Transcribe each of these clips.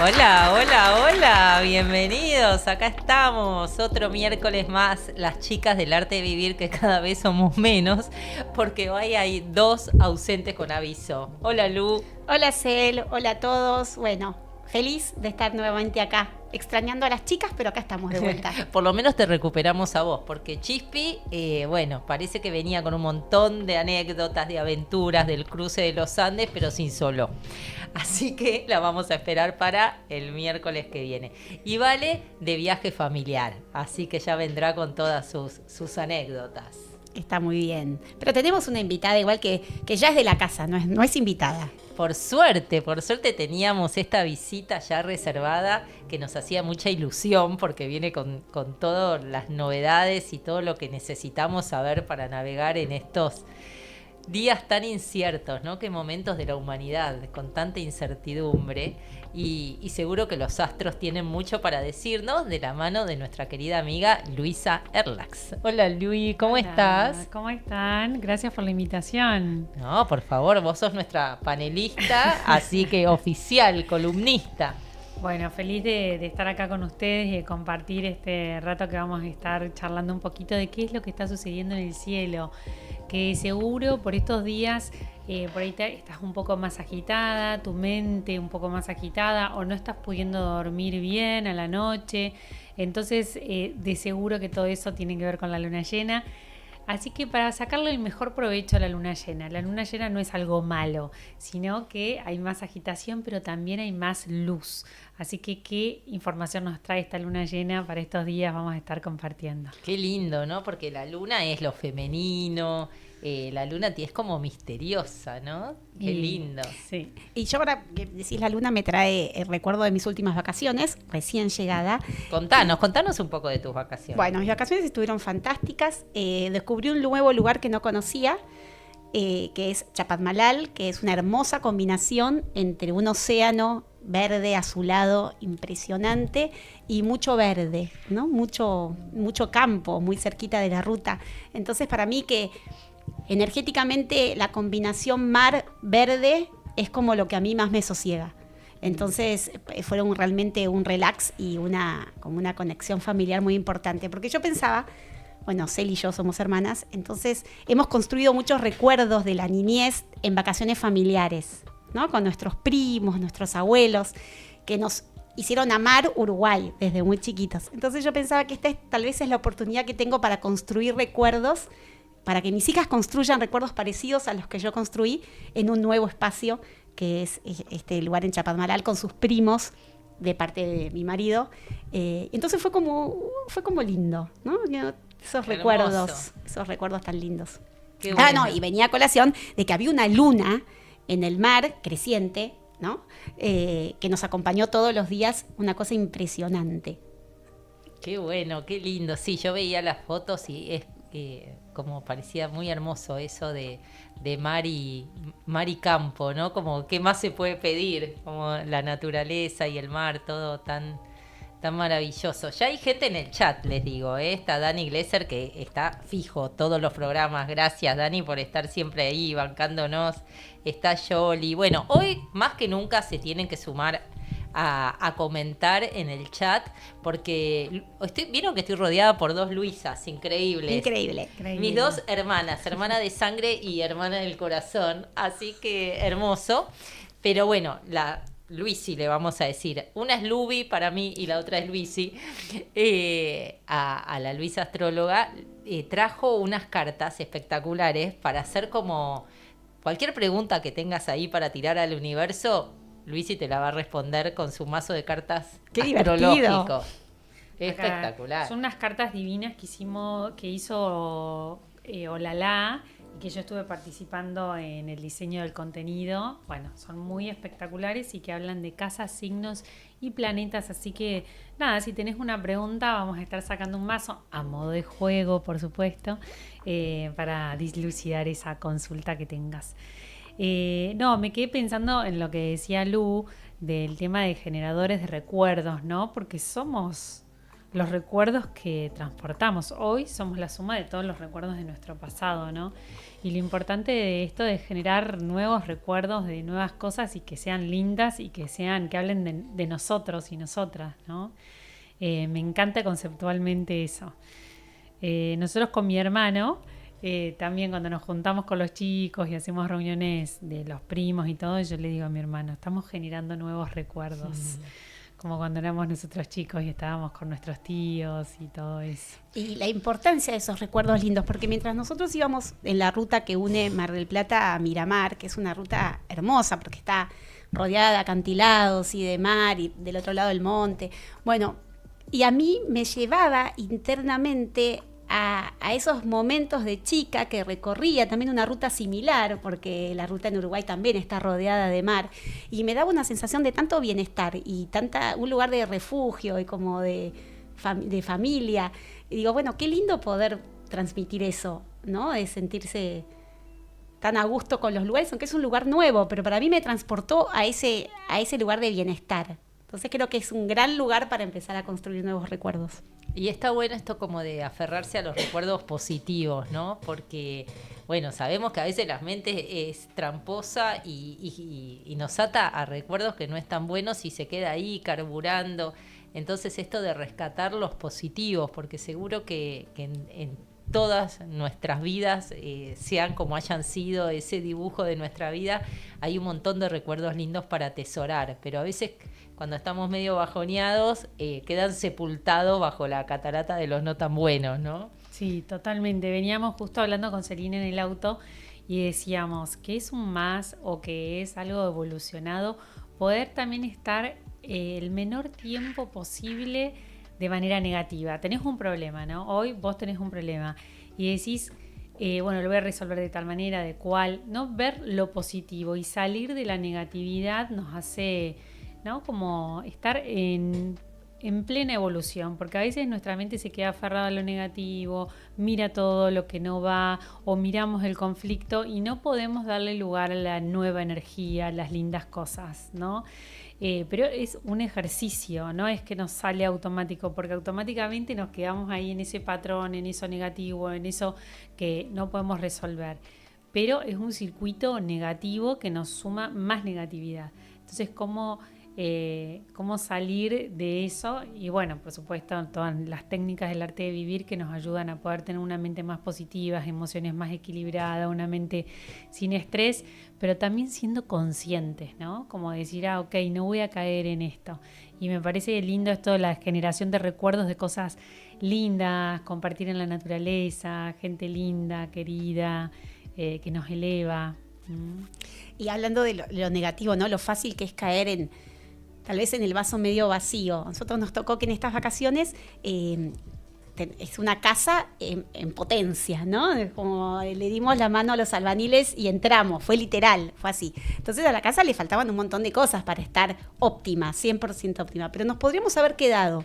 Hola, hola, hola, bienvenidos, acá estamos, otro miércoles más, las chicas del arte de vivir que cada vez somos menos, porque hoy hay dos ausentes con aviso. Hola Lu. Hola Cel, hola a todos. Bueno, feliz de estar nuevamente acá, extrañando a las chicas, pero acá estamos de vuelta. Por lo menos te recuperamos a vos, porque Chispi, bueno, parece que venía con un montón de anécdotas, de aventuras del cruce de los Andes, pero sin solo. Así que la vamos a esperar para el miércoles que viene. Y Vale de viaje familiar, así que ya vendrá con todas sus anécdotas. Está muy bien. Pero tenemos una invitada igual que ya es de la casa, no es invitada. Por suerte teníamos esta visita ya reservada que nos hacía mucha ilusión porque viene con todas las novedades y todo lo que necesitamos saber para navegar en estos días tan inciertos, ¿no? Qué momentos de la humanidad con tanta incertidumbre y seguro que los astros tienen mucho para decirnos de la mano de nuestra querida amiga Luisa Erlax. Hola Luis, ¿cómo Hola, estás? ¿cómo están? Gracias por la invitación. No, por favor, vos sos nuestra panelista, así que oficial, columnista. Bueno, feliz de estar acá con ustedes y de compartir este rato que vamos a estar charlando un poquito de qué es lo que está sucediendo en el cielo. Que seguro por estos días por ahí estás un poco más agitada, tu mente un poco más agitada o no estás pudiendo dormir bien a la noche. Entonces, de seguro que todo eso tiene que ver con la luna llena. Así que para sacarle el mejor provecho a la luna llena no es algo malo, sino que hay más agitación, pero también hay más luz. Así que qué información nos trae esta luna llena para estos días vamos a estar compartiendo. Qué lindo, ¿no? Porque la luna es lo femenino, la luna es como misteriosa, ¿no? Qué lindo. Sí. Y yo ahora que decís la luna me trae el recuerdo de mis últimas vacaciones, recién llegada. Contanos un poco de tus vacaciones. Bueno, mis vacaciones estuvieron fantásticas. Descubrí un nuevo lugar que no conocía, que es Chapadmalal, que es una hermosa combinación entre un océano verde azulado impresionante y mucho verde, ¿no? Mucho campo, muy cerquita de la ruta. Entonces, para mí que energéticamente la combinación mar-verde es como lo que a mí más me sosiega. Entonces fueron realmente un relax y como una conexión familiar muy importante, porque yo pensaba, bueno, Cel y yo somos hermanas, entonces hemos construido muchos recuerdos de la niñez en vacaciones familiares, ¿no? Con nuestros primos, nuestros abuelos, que nos hicieron amar Uruguay desde muy chiquitos. Entonces yo pensaba que esta tal vez es la oportunidad que tengo para construir recuerdos, para que mis hijas construyan recuerdos parecidos a los que yo construí en un nuevo espacio, que es este lugar en Chapadmalal, con sus primos de parte de mi marido. Entonces fue como lindo, ¿no? Esos recuerdos tan lindos. Qué bueno. No, y venía a colación de que había una luna en el mar creciente, ¿no? Que nos acompañó todos los días, una cosa impresionante. Qué bueno, qué lindo. Sí, yo veía las fotos y es como parecía muy hermoso eso de mar y campo, ¿no? Como qué más se puede pedir, como la naturaleza y el mar, todo tan maravilloso. Ya hay gente en el chat, les digo, ¿eh? Está Dani Glesser que está fijo todos los programas. Gracias, Dani, por estar siempre ahí bancándonos. Está Yoli. Bueno, hoy más que nunca se tienen que sumar a comentar en el chat porque vieron que estoy rodeada por dos Luisas increíbles. Increíble. Mis dos hermanas, hermana de sangre y hermana del corazón, así que hermoso. Pero bueno, Luisi le vamos a decir, una es Lubi para mí y la otra es Luisi. A la Luisa astróloga trajo unas cartas espectaculares para hacer como cualquier pregunta que tengas ahí para tirar al universo. Luisi te la va a responder con su mazo de cartas ¡Qué astrológico. divertido! Espectacular. Son unas cartas divinas que hizo Olala, y que yo estuve participando en el diseño del contenido. Bueno, son muy espectaculares y que hablan de casas, signos y planetas. Así que nada, si tenés una pregunta, vamos a estar sacando un mazo a modo de juego, por supuesto, para dilucidar esa consulta que tengas. No, me quedé pensando en lo que decía Lu del tema de generadores de recuerdos, ¿no? Porque somos los recuerdos que transportamos. Hoy somos la suma de todos los recuerdos de nuestro pasado, ¿no? Y lo importante de esto es generar nuevos recuerdos de nuevas cosas y que sean lindas y que hablen de nosotros y nosotras, ¿no? Me encanta conceptualmente eso. Nosotros con mi hermano, también cuando nos juntamos con los chicos y hacemos reuniones de los primos y todo, yo le digo a mi hermano, estamos generando nuevos recuerdos. Como cuando éramos nosotros chicos y estábamos con nuestros tíos y todo eso. Y la importancia de esos recuerdos lindos, porque mientras nosotros íbamos en la ruta que une Mar del Plata a Miramar, que es una ruta hermosa porque está rodeada de acantilados y de mar y del otro lado del monte, bueno, y a mí me llevaba internamente a esos momentos de chica que recorría también una ruta similar, porque la ruta en Uruguay también está rodeada de mar, y me daba una sensación de tanto bienestar y un lugar de refugio y como de familia. Y digo, bueno, qué lindo poder transmitir eso, ¿no? De sentirse tan a gusto con los lugares, aunque es un lugar nuevo, pero para mí me transportó a ese lugar de bienestar. Entonces creo que es un gran lugar para empezar a construir nuevos recuerdos. Y está bueno esto como de aferrarse a los recuerdos positivos, ¿no? Porque, bueno, sabemos que a veces la mente es tramposa y nos ata a recuerdos que no están buenos y se queda ahí carburando. Entonces esto de rescatar los positivos, porque seguro que en todas nuestras vidas, sean como hayan sido ese dibujo de nuestra vida, hay un montón de recuerdos lindos para atesorar, pero a veces cuando estamos medio bajoneados, quedan sepultados bajo la catarata de los no tan buenos, ¿no? Sí, totalmente. Veníamos justo hablando con Celina en el auto y decíamos que es un más o que es algo evolucionado, poder también estar el menor tiempo posible de manera negativa. Tenés un problema, ¿no? Hoy vos tenés un problema y decís, bueno, lo voy a resolver de tal manera, de cual, ¿no? Ver lo positivo y salir de la negatividad nos hace, ¿no? Como estar en plena evolución, porque a veces nuestra mente se queda aferrada a lo negativo, mira todo lo que no va o miramos el conflicto y no podemos darle lugar a la nueva energía, a las lindas cosas, ¿no? Pero es un ejercicio, no es que nos sale automático, porque automáticamente nos quedamos ahí en ese patrón, en eso negativo, en eso que no podemos resolver. Pero es un circuito negativo que nos suma más negatividad. Entonces, ¿cómo salir de eso? Y bueno, por supuesto, todas las técnicas del arte de vivir que nos ayudan a poder tener una mente más positiva, emociones más equilibradas, una mente sin estrés, pero también siendo conscientes, ¿no? Como decir, ok, no voy a caer en esto. Y me parece lindo esto de la generación de recuerdos de cosas lindas, compartir en la naturaleza, gente linda, querida, que nos eleva. Y hablando de lo negativo, ¿no? Lo fácil que es caer tal vez en el vaso medio vacío. A nosotros nos tocó que en estas vacaciones es una casa en potencia, ¿no? Como le dimos la mano a los albaniles y entramos, fue literal, fue así. Entonces a la casa le faltaban un montón de cosas para estar óptima, 100% óptima, pero nos podríamos haber quedado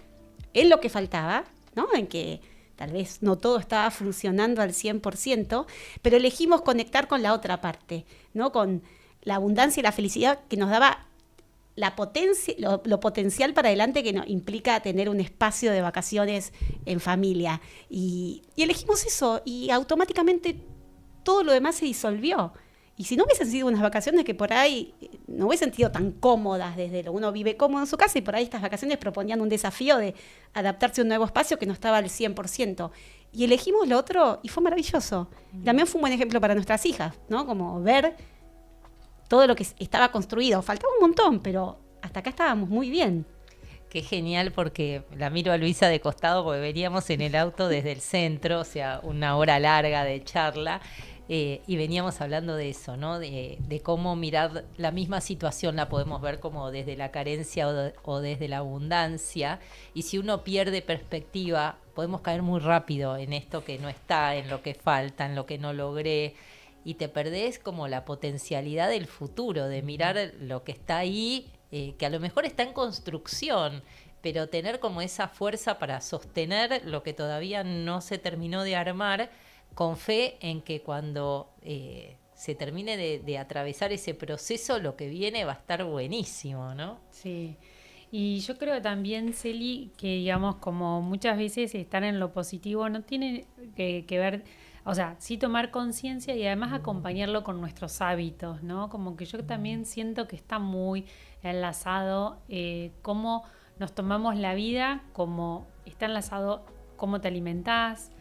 en lo que faltaba, ¿no? En que tal vez no todo estaba funcionando al 100%, pero elegimos conectar con la otra parte, ¿no? Con la abundancia y la felicidad que nos daba la potencia, lo potencial para adelante que nos implica tener un espacio de vacaciones en familia. Y elegimos eso y automáticamente todo lo demás se disolvió. Y si no hubiesen sido unas vacaciones que por ahí no hubiesen sido tan cómodas, desde lo uno vive cómodo en su casa y por ahí estas vacaciones proponían un desafío de adaptarse a un nuevo espacio que no estaba al 100%. Y elegimos lo otro y fue maravilloso. También fue un buen ejemplo para nuestras hijas, ¿no? Como ver todo lo que estaba construido. Faltaba un montón, pero hasta acá estábamos muy bien. Qué genial, porque la miro a Luisa de costado porque veníamos en el auto desde el centro, o sea, una hora larga de charla, y veníamos hablando de eso, ¿no? De cómo mirar la misma situación, la podemos ver como desde la carencia o desde la abundancia, y si uno pierde perspectiva, podemos caer muy rápido en esto que no está, en lo que falta, en lo que no logré, y te perdés como la potencialidad del futuro, de mirar lo que está ahí, que a lo mejor está en construcción, pero tener como esa fuerza para sostener lo que todavía no se terminó de armar, con fe en que cuando se termine de atravesar ese proceso, lo que viene va a estar buenísimo, ¿no? Sí. Y yo creo también, Celi, que digamos, como muchas veces estar en lo positivo no tiene que ver, o sea, sí tomar conciencia y además acompañarlo con nuestros hábitos, ¿no? Como que yo también siento que está muy enlazado cómo nos tomamos la vida, como está enlazado cómo te alimentás,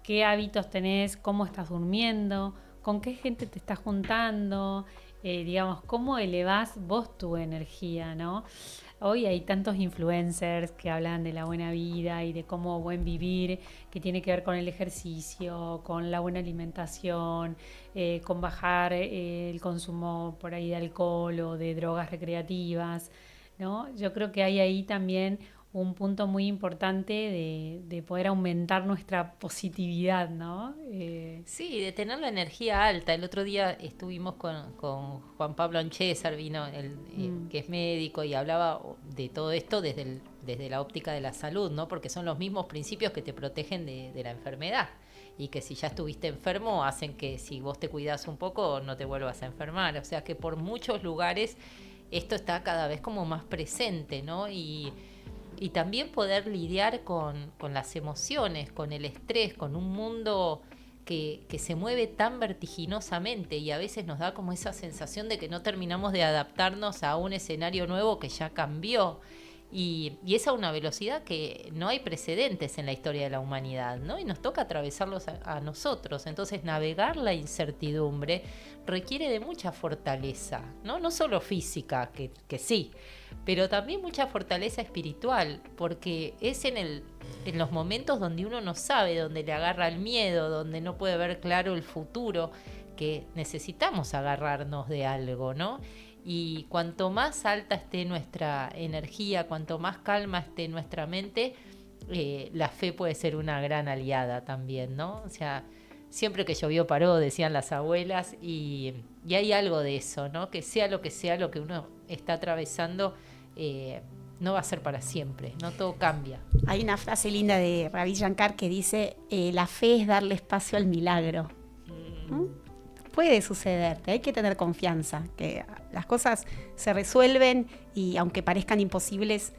qué hábitos tenés, cómo estás durmiendo, con qué gente te estás juntando, digamos, cómo elevás vos tu energía, ¿no? Hoy hay tantos influencers que hablan de la buena vida y de cómo buen vivir, que tiene que ver con el ejercicio, con la buena alimentación, con bajar el consumo por ahí de alcohol o de drogas recreativas, ¿no? Yo creo que hay ahí también un punto muy importante de poder aumentar nuestra positividad, ¿no? Sí, de tener la energía alta. El otro día estuvimos con Juan Pablo Anchésar, vino que es médico y hablaba de todo esto desde la óptica de la salud, ¿no? Porque son los mismos principios que te protegen de la enfermedad y que si ya estuviste enfermo hacen que si vos te cuidás un poco no te vuelvas a enfermar. O sea que por muchos lugares esto está cada vez como más presente, ¿no? Y también poder lidiar con las emociones, con el estrés, con un mundo que se mueve tan vertiginosamente y a veces nos da como esa sensación de que no terminamos de adaptarnos a un escenario nuevo que ya cambió. Y es a una velocidad que no hay precedentes en la historia de la humanidad, ¿no? Y nos toca atravesarlos a nosotros. Entonces, navegar la incertidumbre requiere de mucha fortaleza, ¿no? No solo física, que sí, pero también mucha fortaleza espiritual, porque es en los momentos donde uno no sabe, donde le agarra el miedo, donde no puede ver claro el futuro, que necesitamos agarrarnos de algo, ¿no? Y cuanto más alta esté nuestra energía, cuanto más calma esté nuestra mente, la fe puede ser una gran aliada también, ¿no? O sea, siempre que llovió paró, decían las abuelas, y hay algo de eso, ¿no? Que sea lo que uno está atravesando, no va a ser para siempre, no todo cambia. Hay una frase linda de Ravi Shankar que dice, la fe es darle espacio al milagro. ¿Mm? Puede suceder, hay que tener confianza, que las cosas se resuelven y aunque parezcan imposibles,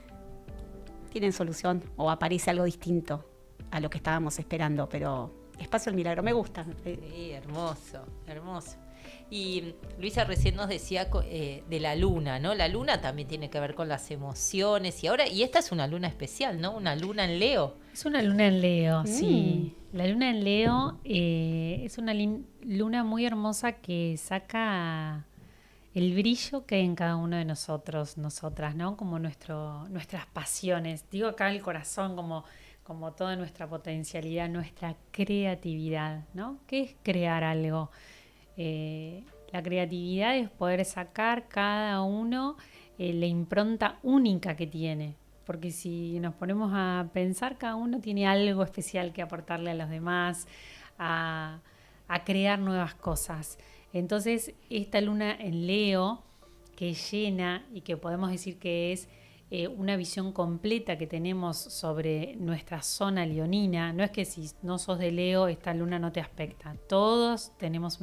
tienen solución o aparece algo distinto a lo que estábamos esperando, pero espacio al milagro, me gusta. Sí, hermoso, hermoso. Y Luisa recién nos decía de la luna, ¿no? La luna también tiene que ver con las emociones y esta es una luna especial, ¿no? Una luna en Leo. Es una luna en Leo, sí. La luna en Leo es una luna muy hermosa que saca el brillo que hay en cada uno de nosotros, nosotras, ¿no? Como nuestras pasiones. Digo acá el corazón como toda nuestra potencialidad, nuestra creatividad, ¿no? ¿Qué es crear algo? La creatividad es poder sacar cada uno la impronta única que tiene, porque si nos ponemos a pensar, cada uno tiene algo especial que aportarle a los demás, a crear nuevas cosas. Entonces, esta luna en Leo, que es llena y que podemos decir que es una visión completa que tenemos sobre nuestra zona leonina. No es que si no sos de Leo, esta luna no te aspecta. Todos tenemos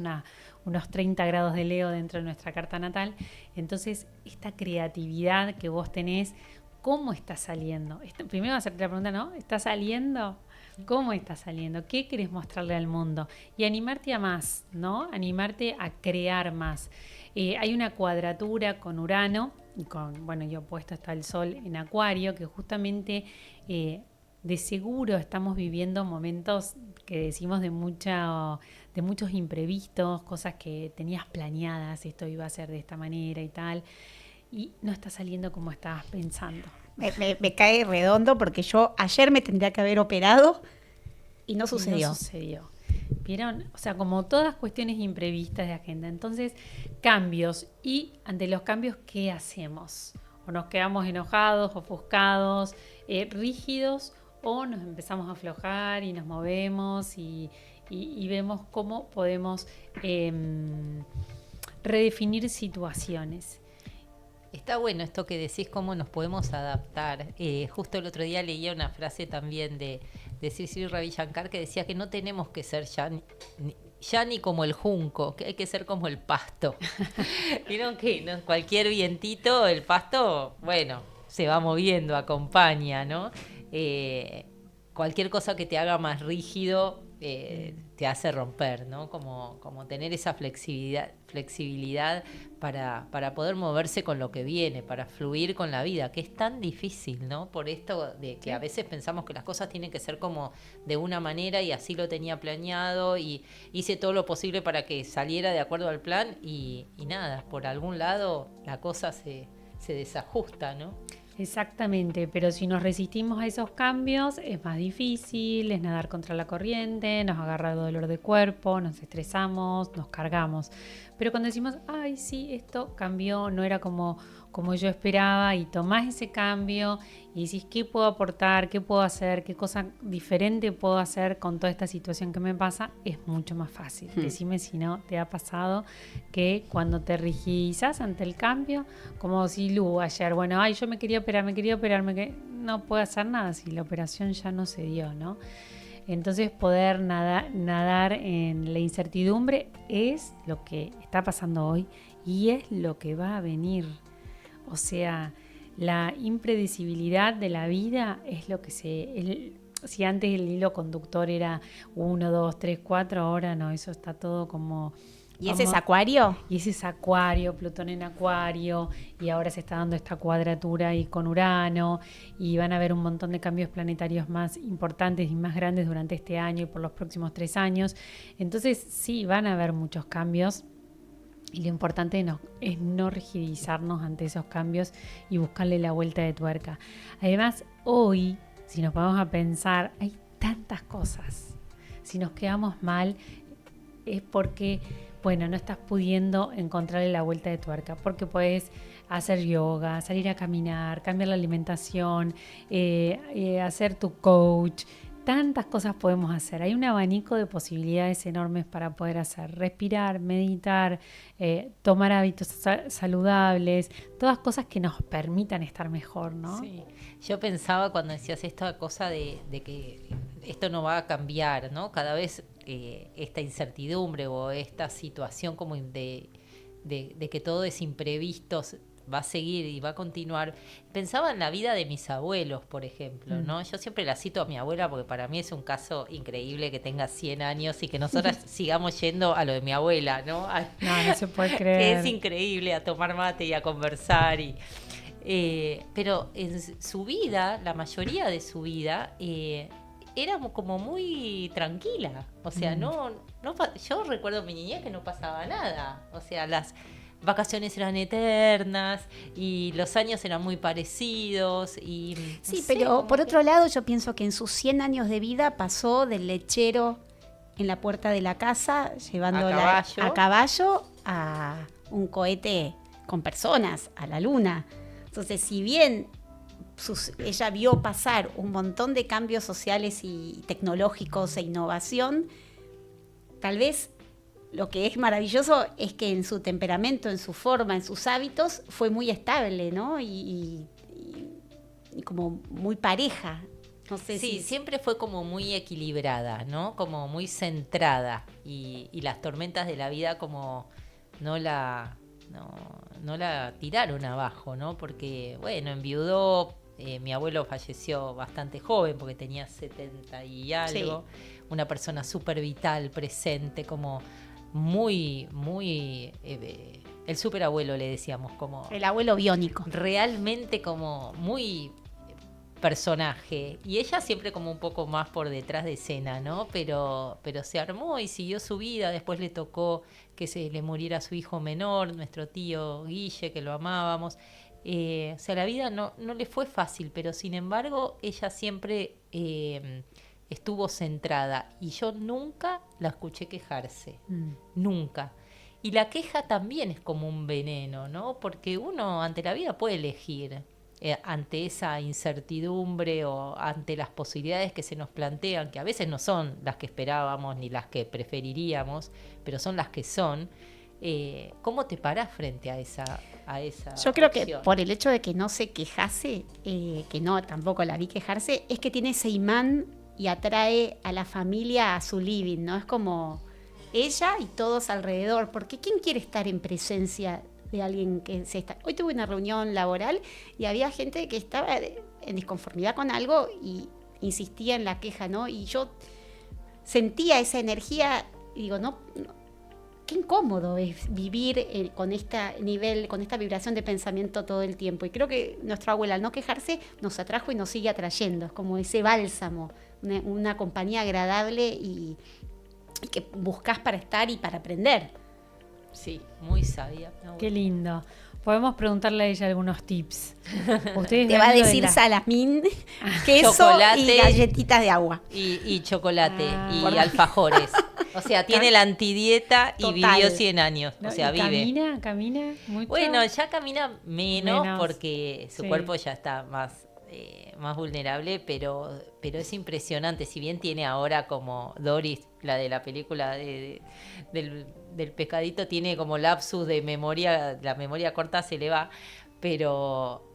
unos 30 grados de Leo dentro de nuestra carta natal. Entonces, esta creatividad que vos tenés, ¿cómo está saliendo? Primero hacerte la pregunta, ¿no? ¿Está saliendo? ¿Cómo está saliendo? ¿Qué querés mostrarle al mundo? Y animarte a más, ¿no? Animarte a crear más. Hay una cuadratura con Urano, y opuesto está el Sol en Acuario, que justamente de seguro estamos viviendo momentos que decimos de muchos imprevistos, cosas que tenías planeadas, esto iba a ser de esta manera y tal, y no está saliendo como estabas pensando. Me cae redondo porque yo ayer me tendría que haber operado y no sucedió. No sucedió. ¿Vieron? O sea, como todas cuestiones imprevistas de agenda. Entonces, cambios. Y ante los cambios, ¿qué hacemos? O nos quedamos enojados, ofuscados, rígidos, o nos empezamos a aflojar y nos movemos y vemos cómo podemos redefinir situaciones. Está bueno esto que decís, cómo nos podemos adaptar. Justo el otro día leía una frase también de Sri Ravi Shankar que decía que no tenemos que ser ya ni como el junco, que hay que ser como el pasto. Vieron que ¿no? Cualquier vientito, el pasto, bueno, se va moviendo, acompaña, ¿no? Cualquier cosa que te haga más rígido te hace romper, ¿no? Como tener esa flexibilidad para poder moverse con lo que viene, para fluir con la vida, que es tan difícil, ¿no? Por esto de que a veces pensamos que las cosas tienen que ser como de una manera y así lo tenía planeado y hice todo lo posible para que saliera de acuerdo al plan y nada, por algún lado la cosa se desajusta, ¿no? Exactamente, pero si nos resistimos a esos cambios es más difícil, es nadar contra la corriente, nos agarra dolor de cuerpo, nos estresamos, nos cargamos. Pero cuando decimos, ay, sí, esto cambió, no era como yo esperaba, y tomás ese cambio y decís, ¿qué puedo aportar? ¿Qué puedo hacer? ¿Qué cosa diferente puedo hacer con toda esta situación que me pasa? Es mucho más fácil. Decime si no te ha pasado que cuando te rigidizas ante el cambio, como si Lu ayer, bueno, ay, yo me quería operar, no puedo hacer nada si la operación ya no se dio, ¿no? Entonces poder nadar en la incertidumbre es lo que está pasando hoy y es lo que va a venir. O sea, la impredecibilidad de la vida es lo que si antes el hilo conductor era 1, 2, 3, 4, ahora no, eso está todo como... ¿Y ese es Acuario? Y ese es Acuario, Plutón en Acuario, y ahora se está dando esta cuadratura ahí con Urano, y van a haber un montón de cambios planetarios más importantes y más grandes durante este año y por los próximos 3 años. Entonces sí, van a haber muchos cambios, y lo importante es no rigidizarnos ante esos cambios y buscarle la vuelta de tuerca. Además, hoy, si nos vamos a pensar, hay tantas cosas. Si nos quedamos mal, es porque... bueno, no estás pudiendo encontrarle la vuelta de tuerca, porque puedes hacer yoga, salir a caminar, cambiar la alimentación, hacer tu coach. Tantas cosas podemos hacer. Hay un abanico de posibilidades enormes para poder hacer. Respirar, meditar, tomar hábitos saludables, todas cosas que nos permitan estar mejor, ¿no? Sí. Yo pensaba cuando decías esta cosa de que esto no va a cambiar, ¿no? Cada vez esta incertidumbre o esta situación como de que todo es imprevisto va a seguir y va a continuar. Pensaba en la vida de mis abuelos, por ejemplo, ¿no? Yo siempre la cito a mi abuela porque para mí es un caso increíble que tenga 100 años y que nosotras sigamos yendo a lo de mi abuela, ¿no? No se puede creer. Que es increíble, a tomar mate y a conversar pero en su vida, la mayoría de su vida, era como muy tranquila. O sea, yo recuerdo en mi niñez que no pasaba nada. O sea, las vacaciones eran eternas y los años eran muy parecidos. Sí, pero por otro lado yo pienso que en sus 100 años de vida pasó del lechero en la puerta de la casa, llevándola a caballo a un cohete con personas, a la luna. Entonces, si bien ella vio pasar un montón de cambios sociales y tecnológicos e innovación, tal vez lo que es maravilloso es que en su temperamento, en su forma, en sus hábitos, fue muy estable, ¿no? Y como muy pareja. No sé sí, siempre fue como muy equilibrada, ¿no? Como muy centrada. Y las tormentas de la vida como no la tiraron abajo, ¿no? Porque, bueno, enviudó. Mi abuelo falleció bastante joven porque tenía 70 y algo. Sí. Una persona súper vital, presente, como muy, muy... el superabuelo le decíamos, como... el abuelo biónico. Realmente como muy personaje. Y ella siempre como un poco más por detrás de escena, ¿no? Pero se armó y siguió su vida. Después le tocó que se le muriera su hijo menor, nuestro tío Guille, que lo amábamos. O sea, la vida no le fue fácil, pero sin embargo ella siempre estuvo centrada y yo nunca la escuché quejarse, nunca. Y la queja también es como un veneno, ¿no? Porque uno ante la vida puede elegir, ante esa incertidumbre o ante las posibilidades que se nos plantean, que a veces no son las que esperábamos ni las que preferiríamos, pero son las que son. ¿Cómo te parás frente a esa Yo creo opción? Que por el hecho de que no se quejase, que no, tampoco la vi quejarse, es que tiene ese imán y atrae a la familia a su living, ¿no? Es como ella y todos alrededor, porque ¿quién quiere estar en presencia de alguien que se está... Hoy tuve una reunión laboral y había gente que estaba en disconformidad con algo y insistía en la queja, ¿no? Y yo sentía esa energía y digo, no, qué incómodo es vivir con esta vibración de pensamiento todo el tiempo. Y creo que nuestra abuela, al no quejarse, nos atrajo y nos sigue atrayendo. Es como ese bálsamo, una compañía agradable y que buscas para estar y para aprender. Sí, muy sabia. Qué lindo. Podemos preguntarle a ella algunos tips. Ustedes te va a decir salamín, queso chocolate, y galletitas de agua. Y chocolate y alfajores. O sea, tiene la antidieta y vivió 100 años. No, o sea, vive. ¿Camina mucho? Bueno, ya camina menos porque su cuerpo ya está más vulnerable, pero es impresionante. Si bien tiene ahora como Doris, la de la película del pescadito, tiene como lapsus de memoria, la memoria corta se le va, pero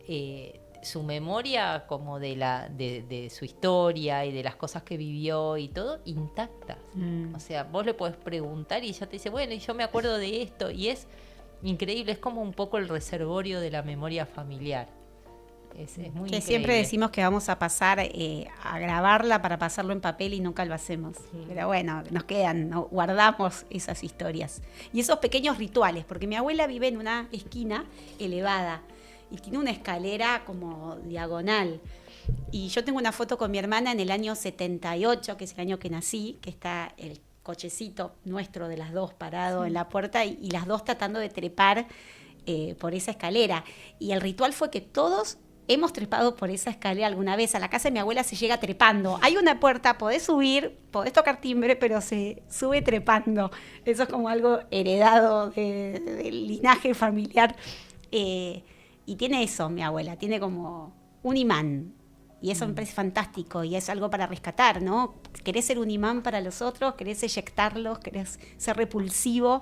su memoria como de su historia y de las cosas que vivió y todo, intactas. O sea, vos le podés preguntar y ella te dice, bueno, y yo me acuerdo de esto, y es increíble, es como un poco el reservorio de la memoria familiar. Es muy increíble. Que siempre decimos que vamos a pasar a grabarla para pasarlo en papel y nunca lo hacemos. Pero bueno, nos quedan, ¿no? Guardamos esas historias. Y esos pequeños rituales, porque mi abuela vive en una esquina elevada y tiene una escalera como diagonal. Y yo tengo una foto con mi hermana en el año 78, que es el año que nací, que está el cochecito nuestro de las dos parado en la puerta y las dos tratando de trepar por esa escalera. Y el ritual fue que todos hemos trepado por esa escalera alguna vez. A la casa de mi abuela se llega trepando. Hay una puerta, podés subir, podés tocar timbre, pero se sube trepando. Eso es como algo heredado del linaje familiar. Y tiene eso, mi abuela, tiene como un imán. Y eso me parece fantástico y es algo para rescatar, ¿no? Querés ser un imán para los otros, querés eyectarlos, querés ser repulsivo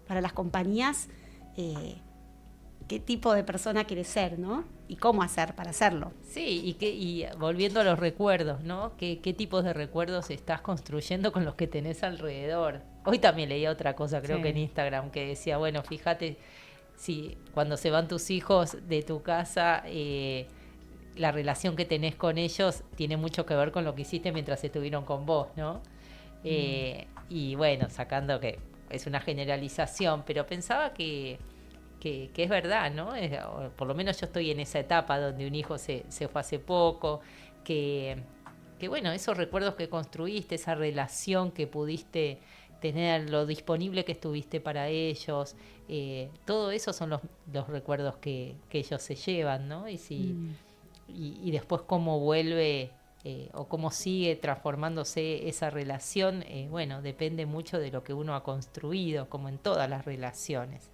para las compañías. ¿Qué tipo de persona querés ser, no? Y cómo hacer para hacerlo. Sí, y volviendo a los recuerdos, ¿no? ¿Qué tipos de recuerdos estás construyendo con los que tenés alrededor? Hoy también leí otra cosa, creo que en Instagram, que decía, bueno, fíjate, si cuando se van tus hijos de tu casa, la relación que tenés con ellos tiene mucho que ver con lo que hiciste mientras estuvieron con vos, ¿no? Y bueno, sacando que es una generalización, pero pensaba que es verdad, ¿no? Por lo menos yo estoy en esa etapa donde un hijo se fue hace poco, que bueno, esos recuerdos que construiste, esa relación que pudiste tener, lo disponible que estuviste para ellos, todo eso son los recuerdos que ellos se llevan, ¿no? Y después cómo vuelve o cómo sigue transformándose esa relación, bueno, depende mucho de lo que uno ha construido, como en todas las relaciones.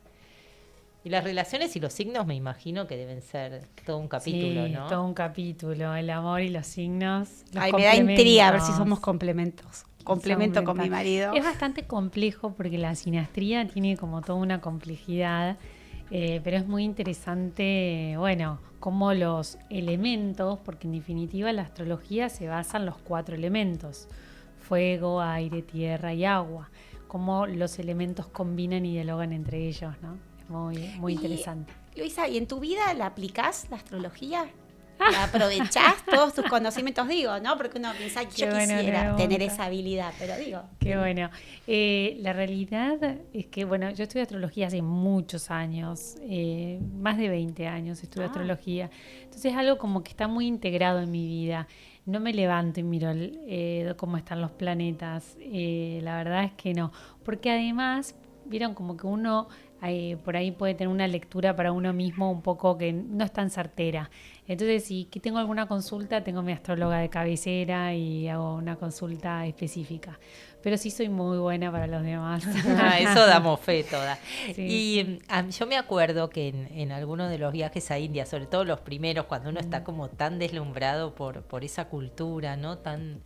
Y las relaciones y los signos me imagino que deben ser todo un capítulo, sí, ¿no? Todo un capítulo, el amor y los signos. Ay, me da intriga a ver si somos complementos. Complemento con mi marido. Es bastante complejo porque la sinastría tiene como toda una complejidad, pero es muy interesante, bueno, cómo los elementos, porque en definitiva la astrología se basa en los 4 elementos, fuego, aire, tierra y agua, cómo los elementos combinan y dialogan entre ellos, ¿no? Muy interesante. Luisa, ¿y en tu vida la aplicás, la astrología? ¿La aprovechás todos tus conocimientos? Digo, ¿no? Porque uno piensa, yo quisiera tener esa habilidad, pero digo. Qué bueno. La realidad es que, bueno, yo estudié astrología hace muchos años, más de 20 años estudié astrología. Entonces es algo como que está muy integrado en mi vida. No me levanto y miro cómo están los planetas. La verdad es que no. Porque además, vieron como que uno... por ahí puede tener una lectura para uno mismo un poco que no es tan certera. Entonces, si tengo alguna consulta, tengo mi astróloga de cabecera y hago una consulta específica. Pero sí soy muy buena para los demás. Eso damos fe toda. Sí. Y yo me acuerdo que en algunos de los viajes a India, sobre todo los primeros, cuando uno está como tan deslumbrado por esa cultura, ¿no? Tan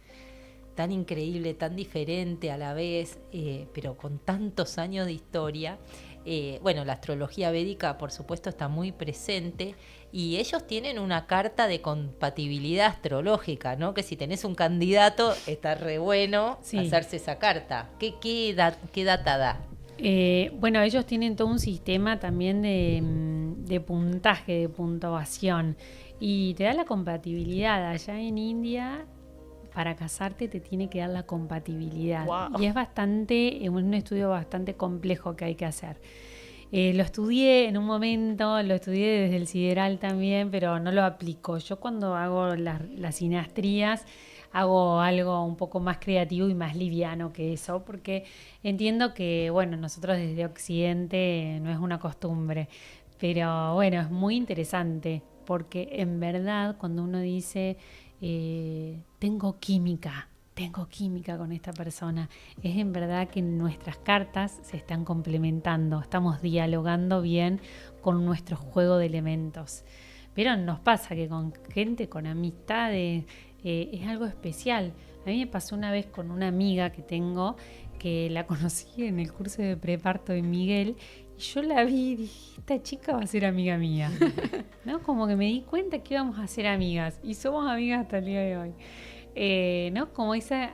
increíble, tan diferente a la vez, pero con tantos años de historia. Bueno, la astrología védica, por supuesto, está muy presente y ellos tienen una carta de compatibilidad astrológica, ¿no? Que si tenés un candidato, está re bueno hacerse esa carta. ¿Qué data da? Bueno, ellos tienen todo un sistema también de puntaje, de puntuación, y te da la compatibilidad. Allá en India, para casarte te tiene que dar la compatibilidad. Wow. Y es un estudio bastante complejo que hay que hacer. Lo estudié en un momento, lo estudié desde el sideral también, pero no lo aplico. Yo cuando hago las sinastrías, hago algo un poco más creativo y más liviano que eso, porque entiendo que, bueno, nosotros desde Occidente no es una costumbre, pero bueno, es muy interesante, porque en verdad cuando uno dice, tengo química con esta persona, es en verdad que nuestras cartas se están complementando, estamos dialogando bien con nuestro juego de elementos. Pero nos pasa que con gente, con amistades, es algo especial. A mí me pasó una vez con una amiga que tengo, que la conocí en el curso de preparto de Miguel, y yo la vi y dije, esta chica va a ser amiga mía. ¿No? Como que me di cuenta que íbamos a ser amigas, y somos amigas hasta el día de hoy. ¿No? Como esa,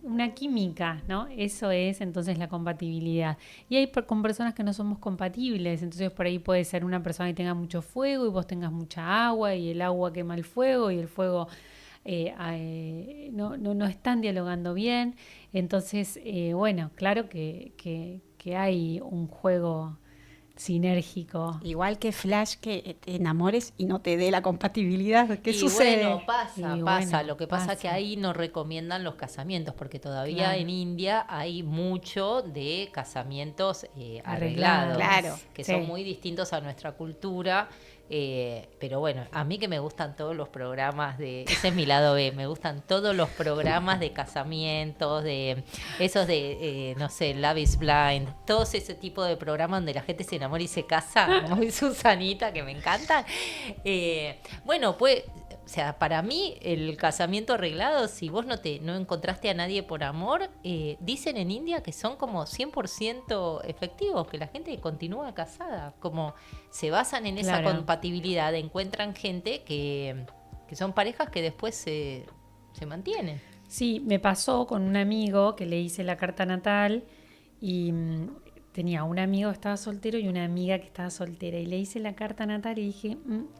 una química, ¿no? Eso es entonces la compatibilidad. Y hay con personas que no somos compatibles, entonces por ahí puede ser una persona que tenga mucho fuego y vos tengas mucha agua, y el agua quema el fuego, y el fuego no están dialogando bien. Entonces, bueno, claro que hay un juego sinérgico. Igual que Flash, que te enamores y no te dé la compatibilidad. ¿Qué Y sucede? bueno, pasa. Bueno, Lo que pasa es que pasa. ahí no recomiendan los casamientos, porque todavía Claro. en India hay mucho de casamientos Arreglados. arreglados, Claro, que sí. son muy distintos a nuestra cultura. Pero bueno, a mí que me gustan todos los programas ese es mi lado B, me gustan todos los programas de casamientos, de esos de, no sé, Love is Blind, todos ese tipo de programas donde la gente se enamora y se casa, muy Susanita, que me encantan. Bueno, pues, o sea, para mí el casamiento arreglado, si vos no encontraste a nadie por amor, dicen en India que son como 100% efectivos, que la gente continúa casada, como se basan en esa Claro. compatibilidad, encuentran gente que son parejas que después se mantienen. Sí, me pasó con un amigo que le hice la carta natal y tenía un amigo que estaba soltero y una amiga que estaba soltera, y le hice la carta natal y dije,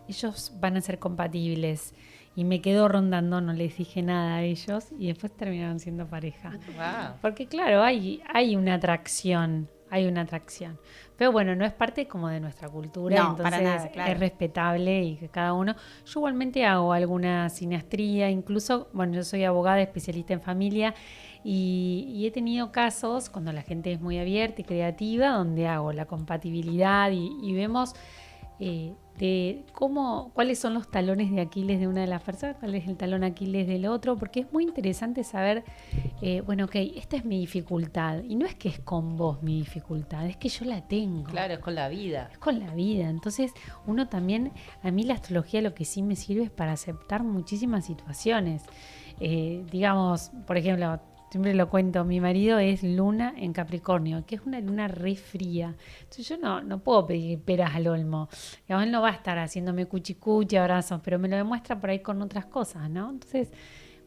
ellos van a ser compatibles, y me quedó rondando, no les dije nada a ellos y después terminaron siendo pareja. Wow. Porque claro, hay una atracción, pero bueno, no es parte como de nuestra cultura, No, entonces para nada, claro. es respetable, y que cada uno. Yo igualmente hago alguna sinastría, incluso, bueno, yo soy abogada especialista en familia, y he tenido casos cuando la gente es muy abierta y creativa, donde hago la compatibilidad y vemos de cuáles son los talones de Aquiles de una de las personas, cuál es el talón Aquiles del otro, porque es muy interesante saber, bueno, ok, esta es mi dificultad, y no es que es con vos mi dificultad, es que yo la tengo. Claro, es con la vida. Es con la vida. Entonces, uno también, a mí la astrología lo que sí me sirve es para aceptar muchísimas situaciones. Digamos, por ejemplo, siempre lo cuento, mi marido es luna en Capricornio, que es una luna re fría. Entonces yo no puedo pedir peras al olmo. Digamos, él no va a estar haciéndome cuchicuchi, abrazos, pero me lo demuestra por ahí con otras cosas, ¿no? Entonces,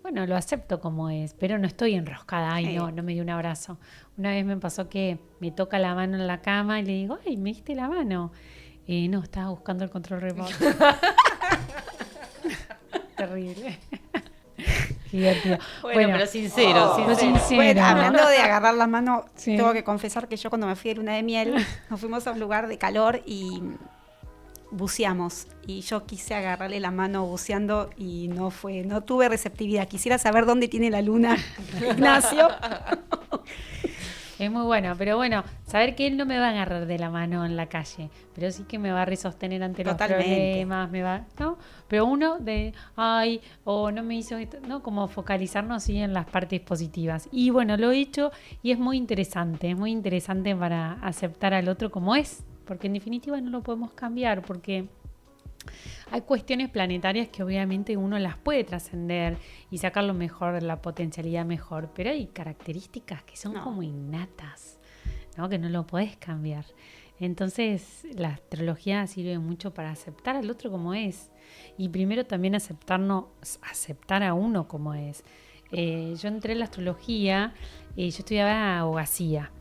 bueno, lo acepto como es, pero no estoy enroscada. Ay, no me dio un abrazo. Una vez me pasó que me toca la mano en la cama y le digo, ay, ¿me diste la mano? No, estaba buscando el control remoto. Terrible. Divertido. Bueno, pero sincero. Bueno, hablando de agarrar la mano, Sí. tengo que confesar que yo cuando me fui de luna de miel, nos fuimos a un lugar de calor y buceamos. Y yo quise agarrarle la mano buceando y no tuve receptividad. Quisiera saber dónde tiene la luna, Ignacio. Es muy bueno, pero bueno, saber que él no me va a agarrar de la mano en la calle, pero sí que me va a resostener ante Totalmente. los problemas, ¿no? Pero uno no me hizo esto, ¿no? Como focalizarnos sí en las partes positivas. Y bueno, lo he hecho y es muy interesante para aceptar al otro como es, porque en definitiva no lo podemos cambiar, porque hay cuestiones planetarias que obviamente uno las puede trascender y sacar lo mejor, la potencialidad mejor, pero hay características que son como innatas, ¿no? Que no lo podés cambiar. Entonces la astrología sirve mucho para aceptar al otro como es, y primero también aceptar a uno como es. Yo entré en la astrología, yo estudiaba abogacía.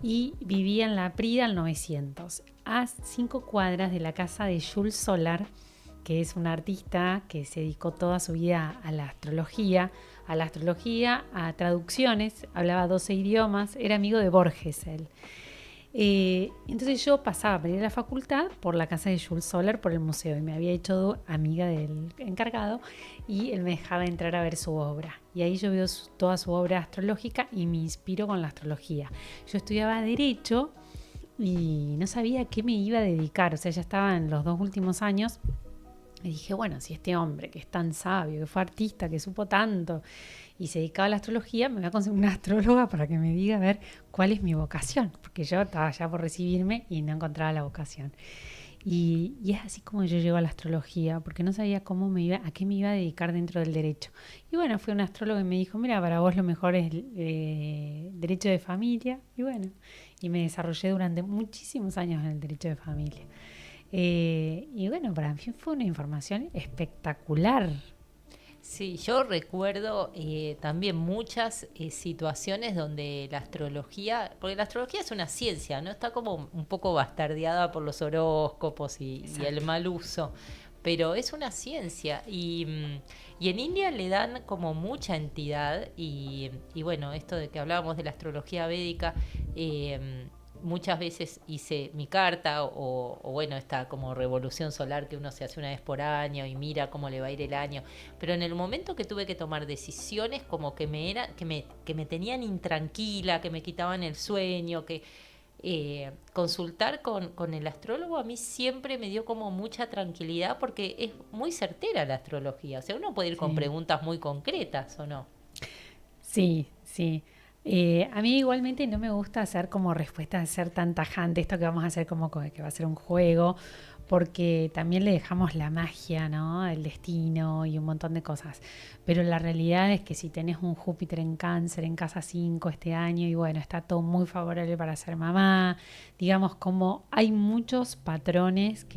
y vivía en la Prida al 900, a 5 cuadras de la casa de Jules Solar, que es un artista que se dedicó toda su vida a la astrología, a traducciones, hablaba 12 idiomas, era amigo de Borges él. Entonces yo pasaba para ir a la facultad por la casa de Jules Solar, por el museo, y me había hecho amiga del encargado y él me dejaba entrar a ver su obra. Y ahí yo veo toda su obra astrológica y me inspiro con la astrología. Yo estudiaba Derecho y no sabía a qué me iba a dedicar, o sea, ya estaba en los 2 últimos años. Y dije, bueno, si este hombre que es tan sabio, que fue artista, que supo tanto y se dedicaba a la astrología, me voy a conseguir una astróloga para que me diga a ver cuál es mi vocación, porque yo estaba ya por recibirme y no encontraba la vocación. Y es así como yo llego a la astrología, porque no sabía a qué me iba a dedicar dentro del derecho. Y bueno, fue un astrólogo y me dijo, mira, para vos lo mejor es derecho de familia. Y bueno, y me desarrollé durante muchísimos años en el derecho de familia. Y bueno, para mí fue una información espectacular. Sí, yo recuerdo también muchas situaciones donde la astrología, porque la astrología es una ciencia, ¿no? Está como un poco bastardeada por los horóscopos y el mal uso, pero es una ciencia y en India le dan como mucha entidad y bueno, esto de que hablábamos de la astrología védica, muchas veces hice mi carta o bueno, esta como revolución solar que uno se hace una vez por año y mira cómo le va a ir el año, pero en el momento que tuve que tomar decisiones como que me tenían intranquila, que me quitaban el sueño, que consultar con el astrólogo a mí siempre me dio como mucha tranquilidad porque es muy certera la astrología, o sea, uno puede ir con preguntas muy concretas, ¿o no? Sí, sí. A mí igualmente no me gusta hacer como respuestas, ser tan tajante, esto que vamos a hacer como que va a ser un juego, porque también le dejamos la magia, ¿no? El destino y un montón de cosas. Pero la realidad es que si tenés un Júpiter en Cáncer en casa 5 este año, y bueno, está todo muy favorable para ser mamá, digamos como hay muchos patrones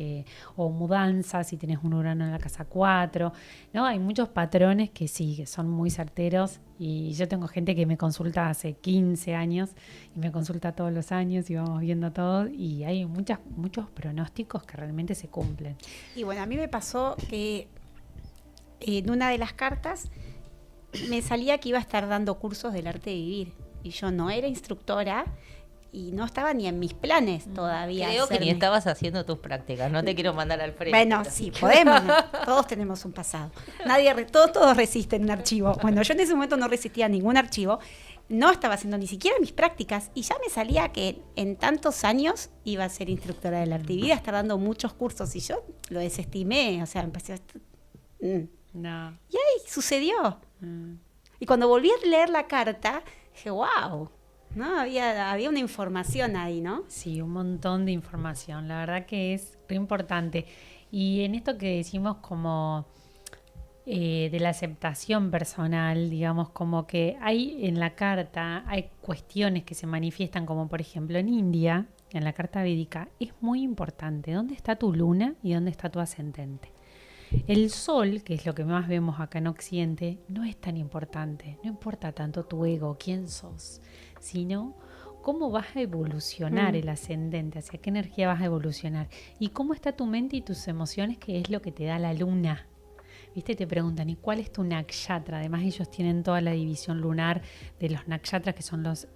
o mudanzas, si tenés un Urano en la casa 4, ¿no? Hay muchos patrones que sí, que son muy certeros. Y yo tengo gente que me consulta hace 15 años y me consulta todos los años y vamos viendo todo y hay muchos pronósticos que realmente se cumplen. Y bueno, a mí me pasó que en una de las cartas me salía que iba a estar dando cursos del arte de vivir y yo no era instructora y no estaba ni en mis planes todavía. Creo que ni estabas haciendo tus prácticas, no te quiero mandar al frente. Bueno, pero sí, podemos, todos tenemos un pasado. Todos resisten un archivo. Bueno, yo en ese momento no resistía ningún archivo, no estaba haciendo ni siquiera mis prácticas y ya me salía que en tantos años iba a ser instructora del arte y vida, estar dando muchos cursos y yo lo desestimé, o sea, empecé a... No. Y ahí sucedió. Y cuando volví a leer la carta, dije, wow. ¿No? Había una información ahí, ¿no? Sí, un montón de información. La verdad que es re importante. Y en esto que decimos como de la aceptación personal, digamos, como que hay en la carta, hay cuestiones que se manifiestan, como por ejemplo en India, en la carta védica, es muy importante. ¿Dónde está tu luna y dónde está tu ascendente? El sol, que es lo que más vemos acá en Occidente, no es tan importante. No importa tanto tu ego, quién sos, sino cómo vas a evolucionar el ascendente, hacia qué energía vas a evolucionar y cómo está tu mente y tus emociones, que es lo que te da la luna. ¿Viste? Te preguntan, ¿y cuál es tu nakshatra? Además ellos tienen toda la división lunar de los nakshatras, que son las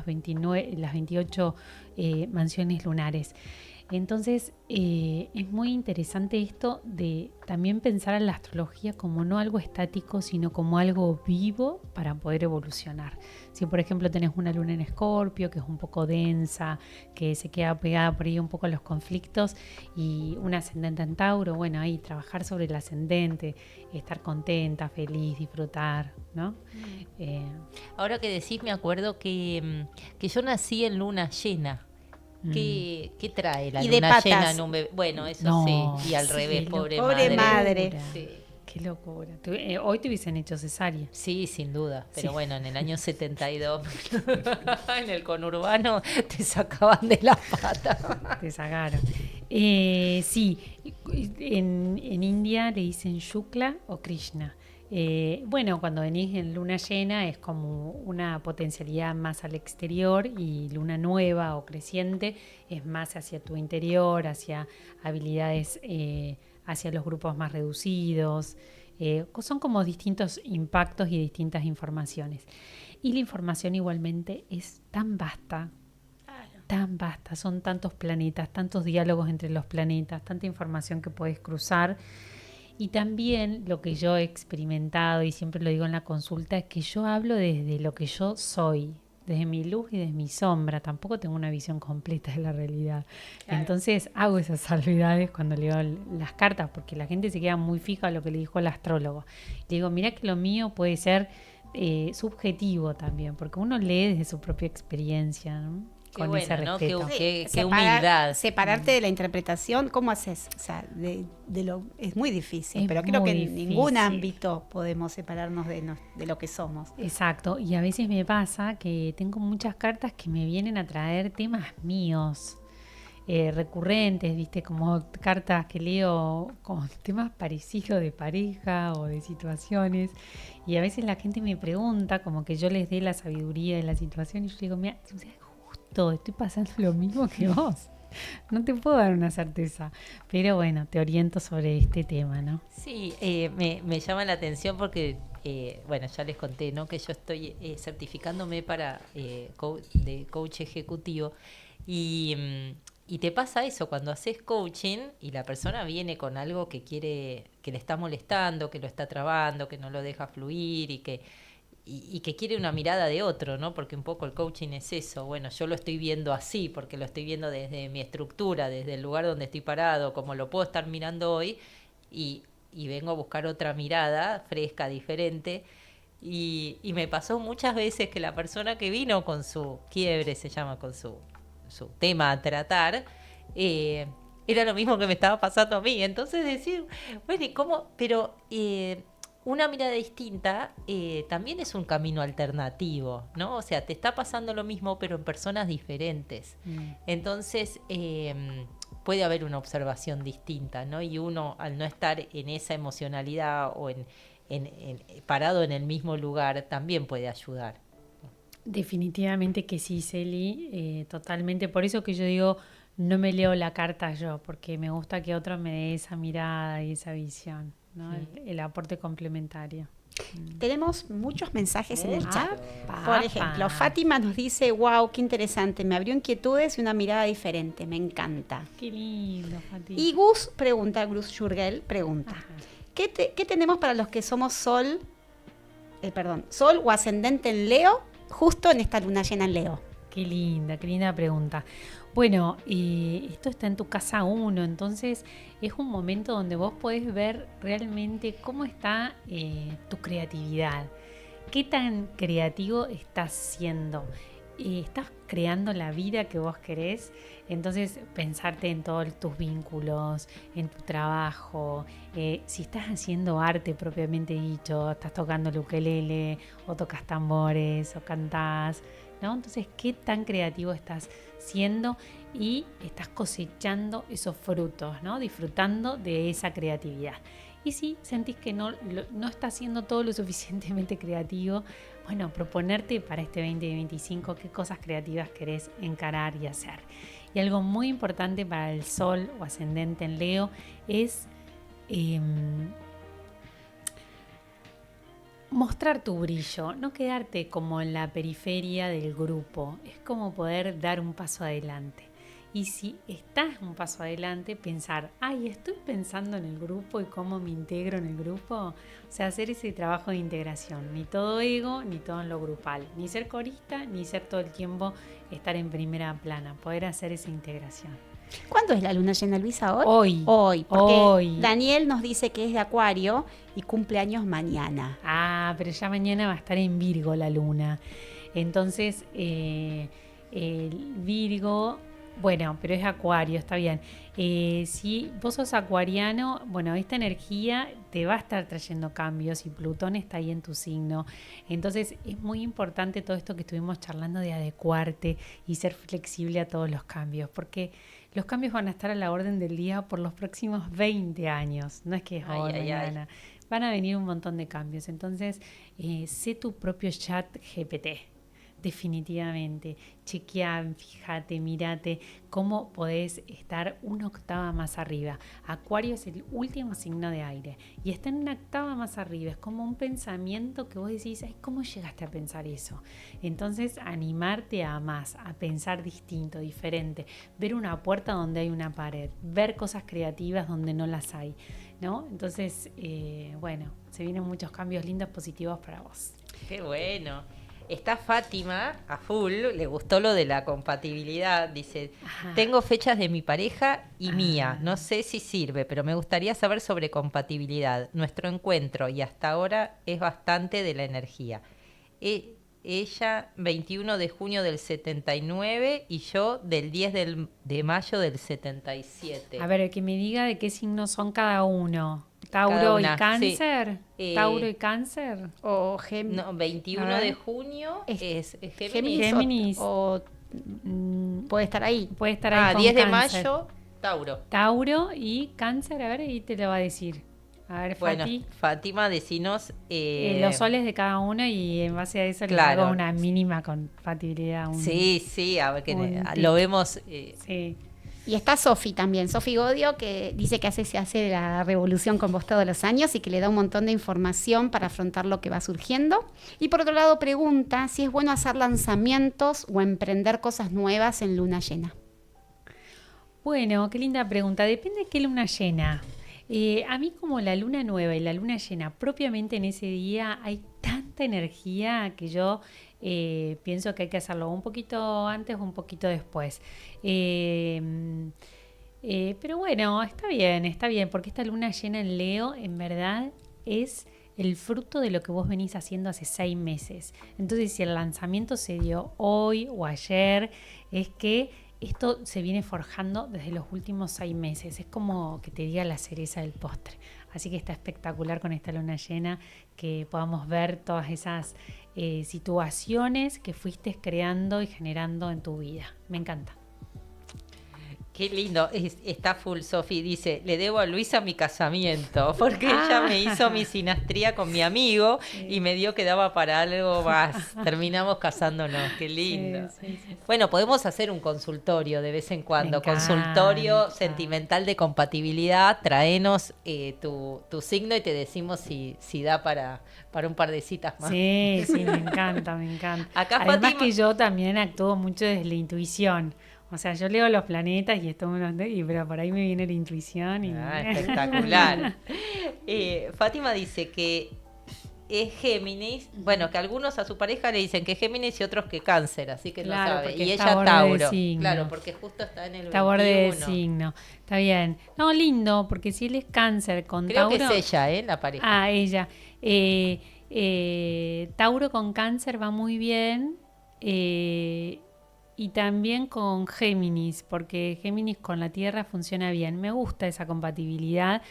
28 mansiones lunares. Entonces es muy interesante esto de también pensar en la astrología como no algo estático, sino como algo vivo para poder evolucionar. Si por ejemplo tenés una luna en Escorpio, que es un poco densa, que se queda pegada por ahí un poco a los conflictos, y un ascendente en Tauro, bueno, ahí trabajar sobre el ascendente, estar contenta, feliz, disfrutar, ¿no? Ahora que decís, me acuerdo que yo nací en luna llena. ¿Qué trae la luna llena en un bebé? Bueno, eso no, sí, y al revés, pobre madre. Sí. Qué locura. Hoy te hubiesen hecho cesárea. Sí, sin duda. Pero bueno, en el año 72, en el conurbano, te sacaban de la pata. Te sacaron. Sí, en India le dicen Shukla o Krishna. Bueno, cuando venís en luna llena es como una potencialidad más al exterior y luna nueva o creciente es más hacia tu interior, hacia habilidades, hacia los grupos más reducidos. Son como distintos impactos y distintas informaciones. Y la información igualmente es tan vasta, tan vasta, son tantos planetas, tantos diálogos entre los planetas, tanta información que puedes cruzar. Y también lo que yo he experimentado, y siempre lo digo en la consulta, es que yo hablo desde lo que yo soy, desde mi luz y desde mi sombra. Tampoco tengo una visión completa de la realidad. Claro. Entonces hago esas salvedades cuando leo las cartas, porque la gente se queda muy fija a lo que le dijo el astrólogo. Le digo, mira que lo mío puede ser subjetivo también, porque uno lee desde su propia experiencia, ¿no? Qué Con bueno, ese respeto. ¿no? Qué humildad. Separarte de la interpretación, ¿cómo haces? O sea, es muy difícil, pero creo que en ningún ámbito podemos separarnos de lo que somos. Exacto, y a veces me pasa que tengo muchas cartas que me vienen a traer temas míos, recurrentes, ¿viste? Como cartas que leo con temas parecidos de pareja o de situaciones, y a veces la gente me pregunta, como que yo les dé la sabiduría de la situación, y yo digo, mira, estoy pasando lo mismo que vos. No te puedo dar una certeza, pero bueno, te oriento sobre este tema, ¿no? Sí, me llama la atención porque, bueno, ya les conté, ¿no? Que yo estoy certificándome para de coach ejecutivo y te pasa eso cuando haces coaching y la persona viene con algo que quiere, que le está molestando, que lo está trabando, que no lo deja fluir y que quiere una mirada de otro, ¿no? Porque un poco el coaching es eso. Bueno, yo lo estoy viendo así, porque lo estoy viendo desde mi estructura, desde el lugar donde estoy parado, como lo puedo estar mirando hoy, y vengo a buscar otra mirada fresca, diferente. Y me pasó muchas veces que la persona que vino con su quiebre, se llama, con su tema a tratar, era lo mismo que me estaba pasando a mí. Entonces decir, bueno, ¿y cómo? Pero una mirada distinta también es un camino alternativo, ¿no? O sea, te está pasando lo mismo, pero en personas diferentes. Entonces, puede haber una observación distinta, ¿no? Y uno, al no estar en esa emocionalidad o parado en el mismo lugar, también puede ayudar. Definitivamente que sí, Celi, totalmente. Por eso que yo digo, no me leo la carta yo, porque me gusta que otro me dé esa mirada y esa visión, ¿no? El aporte complementario. Tenemos muchos mensajes en el chat. Por ejemplo, Fátima nos dice, wow, qué interesante, me abrió inquietudes y una mirada diferente, me encanta. Qué lindo, Fátima. Y Gus Jurgel pregunta, ¿qué tenemos para los que somos sol o ascendente en Leo, justo en esta luna llena en Leo? Qué linda pregunta. Bueno, esto está en tu casa 1, entonces es un momento donde vos podés ver realmente cómo está tu creatividad, qué tan creativo estás siendo. Estás creando la vida que vos querés, entonces pensarte en todos tus vínculos, en tu trabajo, si estás haciendo arte propiamente dicho, estás tocando el ukelele o tocas tambores o cantás, ¿no? Entonces, ¿qué tan creativo estás siendo y estás cosechando esos frutos, ¿no? Disfrutando de esa creatividad. Y si sentís que no estás siendo todo lo suficientemente creativo, bueno, proponerte para este 2025 qué cosas creativas querés encarar y hacer. Y algo muy importante para el Sol o ascendente en Leo es mostrar tu brillo, no quedarte como en la periferia del grupo. Es como poder dar un paso adelante. Y si estás un paso adelante, pensar, estoy pensando en el grupo y cómo me integro en el grupo. O sea, hacer ese trabajo de integración. Ni todo ego, ni todo en lo grupal. Ni ser corista, ni ser todo el tiempo estar en primera plana. Poder hacer esa integración. ¿Cuándo es la luna llena, Luisa? Hoy, porque Daniel nos dice que es de Acuario y cumple años mañana. Pero ya mañana va a estar en Virgo la luna. Entonces, el Virgo... Bueno, pero es Acuario, está bien. Si vos sos acuariano, bueno, esta energía te va a estar trayendo cambios y Plutón está ahí en tu signo. Entonces es muy importante todo esto que estuvimos charlando de adecuarte y ser flexible a todos los cambios, porque los cambios van a estar a la orden del día por los próximos 20 años. No es que es hoy, mañana. van a venir un montón de cambios. Entonces, sé tu propio chat GPT. Definitivamente. Chequea, fíjate, mírate cómo podés estar una octava más arriba. Acuario es el último signo de aire y está en una octava más arriba. Es como un pensamiento que vos decís, ay, ¿cómo llegaste a pensar eso? Entonces, animarte a más, a pensar distinto, diferente. Ver una puerta donde hay una pared. Ver cosas creativas donde no las hay, ¿no? Entonces, bueno, se vienen muchos cambios lindos, positivos para vos. Qué bueno. Está Fátima a full, le gustó lo de la compatibilidad. Dice, tengo fechas de mi pareja y mía. No sé si sirve, pero me gustaría saber sobre compatibilidad. Nuestro encuentro y hasta ahora es bastante de la energía. Ella 21 de junio del 79 y yo del 10 de mayo del 77. A ver, que me diga de qué signos son cada uno. Tauro y Cáncer. Sí. Tauro y Cáncer. O Géminis. No, 21 de junio es Géminis. Géminis. O puede estar ahí. Puede estar ahí. Con 10 de Cáncer. mayo, Tauro. Tauro y Cáncer, a ver, ahí te lo va a decir. A ver, bueno, Fátima, decinos los soles de cada uno y en base a eso le hago una mínima compatibilidad. Sí, a ver que lo vemos. Sí. Y está Sofi también, Sofi Godio, que dice que se hace la revolución con vos todos los años y que le da un montón de información para afrontar lo que va surgiendo. Y por otro lado pregunta si es bueno hacer lanzamientos o emprender cosas nuevas en luna llena. Bueno, qué linda pregunta. Depende de qué luna llena. A mí como la luna nueva y la luna llena propiamente en ese día hay tanta energía que yo pienso que hay que hacerlo un poquito antes o un poquito después. Pero bueno, está bien, porque esta luna llena en Leo en verdad es el fruto de lo que vos venís haciendo hace 6 meses. Entonces, si el lanzamiento se dio hoy o ayer, es que esto se viene forjando desde los últimos 6 meses. Es como que te diga la cereza del postre. Así que está espectacular con esta luna llena que podamos ver todas esas situaciones que fuiste creando y generando en tu vida. Me encanta. Qué lindo, está full. Sofi dice, le debo a Luisa mi casamiento, porque ella me hizo mi sinastría con mi amigo y me dio que daba para algo más. Terminamos casándonos, qué lindo. Sí. Bueno, podemos hacer un consultorio de vez en cuando, consultorio sentimental de compatibilidad, traenos tu signo y te decimos si da para un par de citas más. Sí, me encanta. Acá además Fátima, que yo también actúo mucho desde la intuición. O sea, yo leo los planetas pero por ahí me viene la intuición. Espectacular. Fátima dice que es Géminis, bueno, que algunos a su pareja le dicen que es Géminis y otros que Cáncer, así que claro, no sabe. Y ella Tauro. Claro, porque justo está en el está 21. borde de signo. Está bien. No, lindo, porque si él es Cáncer con Creo Tauro... Creo que es ella, la pareja. Ah, ella. Tauro con Cáncer va muy bien. Y también con Géminis, porque Géminis con la Tierra funciona bien. Me gusta esa compatibilidad.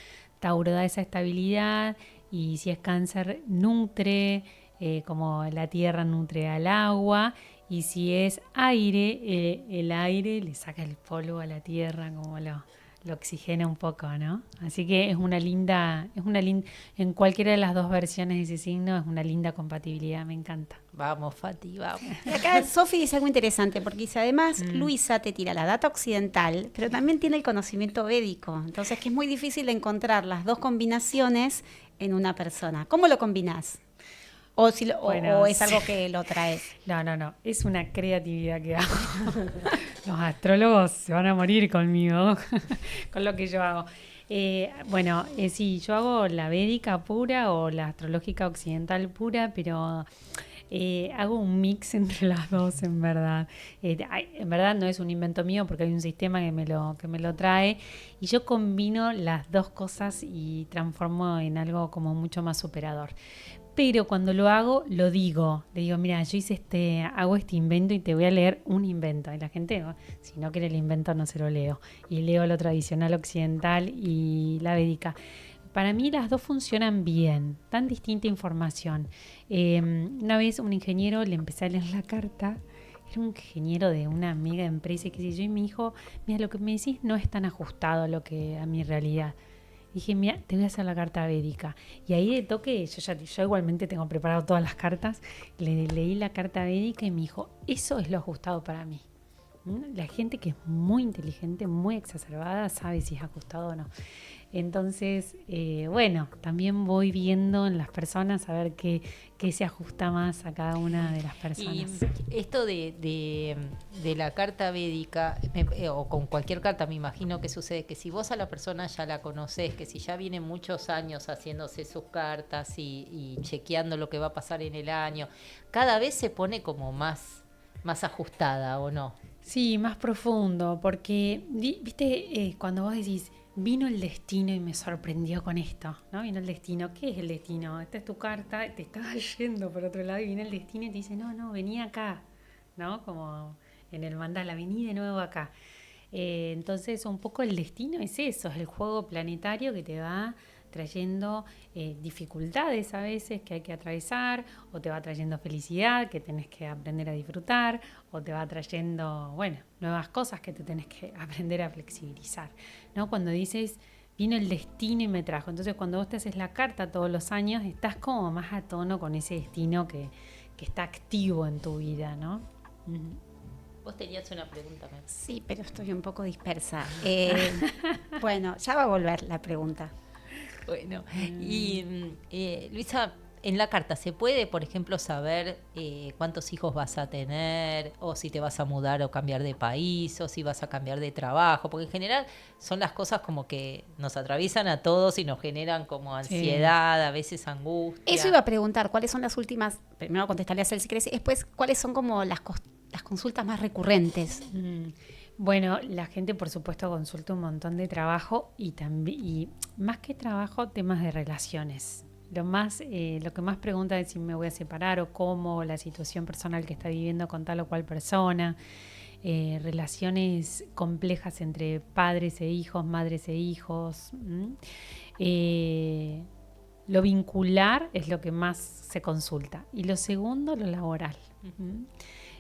Tauro da esa estabilidad y si es Cáncer nutre, como la Tierra nutre al agua. Y si es aire, el aire le saca el polvo a la Tierra, como lo oxigena un poco, ¿no? Así que es una linda, en cualquiera de las dos versiones de ese signo es una linda compatibilidad, me encanta. Vamos, Fati, vamos. Y acá Sofi dice algo interesante, porque dice, además, Luisa te tira la data occidental, pero también tiene el conocimiento védico. Entonces, que es muy difícil de encontrar las dos combinaciones en una persona. ¿Cómo lo combinás? O es algo que lo traes. No. Es una creatividad que hago. Los astrólogos se van a morir conmigo, con lo que yo hago. Sí, yo hago la védica pura o la astrológica occidental pura, pero hago un mix entre las dos, en verdad. En verdad no es un invento mío porque hay un sistema que me lo trae y yo combino las dos cosas y transformo en algo como mucho más superador. Pero cuando lo hago, le digo, mira, yo hago este invento y te voy a leer un invento. Y la gente, si no quiere el invento, no se lo leo. Y leo lo tradicional occidental y la védica. Para mí las dos funcionan bien, tan distinta información. Una vez un ingeniero le empecé a leer la carta, era un ingeniero de una mega empresa y qué sé yo, y me dijo, mira, lo que me decís no es tan ajustado a mi realidad. Dije, mira, te voy a hacer la carta védica. Y ahí de toque, yo igualmente tengo preparado todas las cartas, leí la carta védica y me dijo, eso es lo ajustado para mí. La gente que es muy inteligente, muy exacerbada, sabe si es ajustado o no. Entonces, bueno, también voy viendo en las personas a ver qué se ajusta más a cada una de las personas. Y esto de la carta védica, o con cualquier carta, me imagino que sucede que si vos a la persona ya la conocés, que si ya viene muchos años haciéndose sus cartas y chequeando lo que va a pasar en el año, cada vez se pone como más ajustada, ¿o no? Sí, más profundo, porque, viste, cuando vos decís, vino el destino y me sorprendió con esto, ¿no? Vino el destino. ¿Qué es el destino? Esta es tu carta, te estaba yendo por otro lado y viene el destino y te dice, no, vení acá, ¿no? Como en el mandala, vení de nuevo acá. Entonces, un poco el destino es eso, es el juego planetario que te va trayendo dificultades a veces que hay que atravesar, o te va trayendo felicidad que tenés que aprender a disfrutar, o te va trayendo, bueno, nuevas cosas que te tenés que aprender a flexibilizar, ¿no? Cuando dices, vino el destino y me trajo, entonces cuando vos te haces la carta todos los años, estás como más a tono con ese destino que está activo en tu vida, ¿no? Vos tenías una pregunta, Mer. Sí, pero estoy un poco dispersa. Bueno, ya va a volver la pregunta. Bueno, y Luisa, en la carta se puede, por ejemplo, saber cuántos hijos vas a tener, o si te vas a mudar o cambiar de país, o si vas a cambiar de trabajo, porque en general son las cosas como que nos atraviesan a todos y nos generan como ansiedad, a veces angustia. Eso iba a preguntar, ¿cuáles son las últimas? Primero contestarle a Cel si querés, y después, ¿cuáles son como las consultas más recurrentes? Bueno, la gente por supuesto consulta un montón de trabajo y más que trabajo, temas de relaciones. Lo que más pregunta es si me voy a separar o cómo, la situación personal que está viviendo con tal o cual persona, relaciones complejas entre padres e hijos, madres e hijos. Lo vincular es lo que más se consulta. Y lo segundo, lo laboral.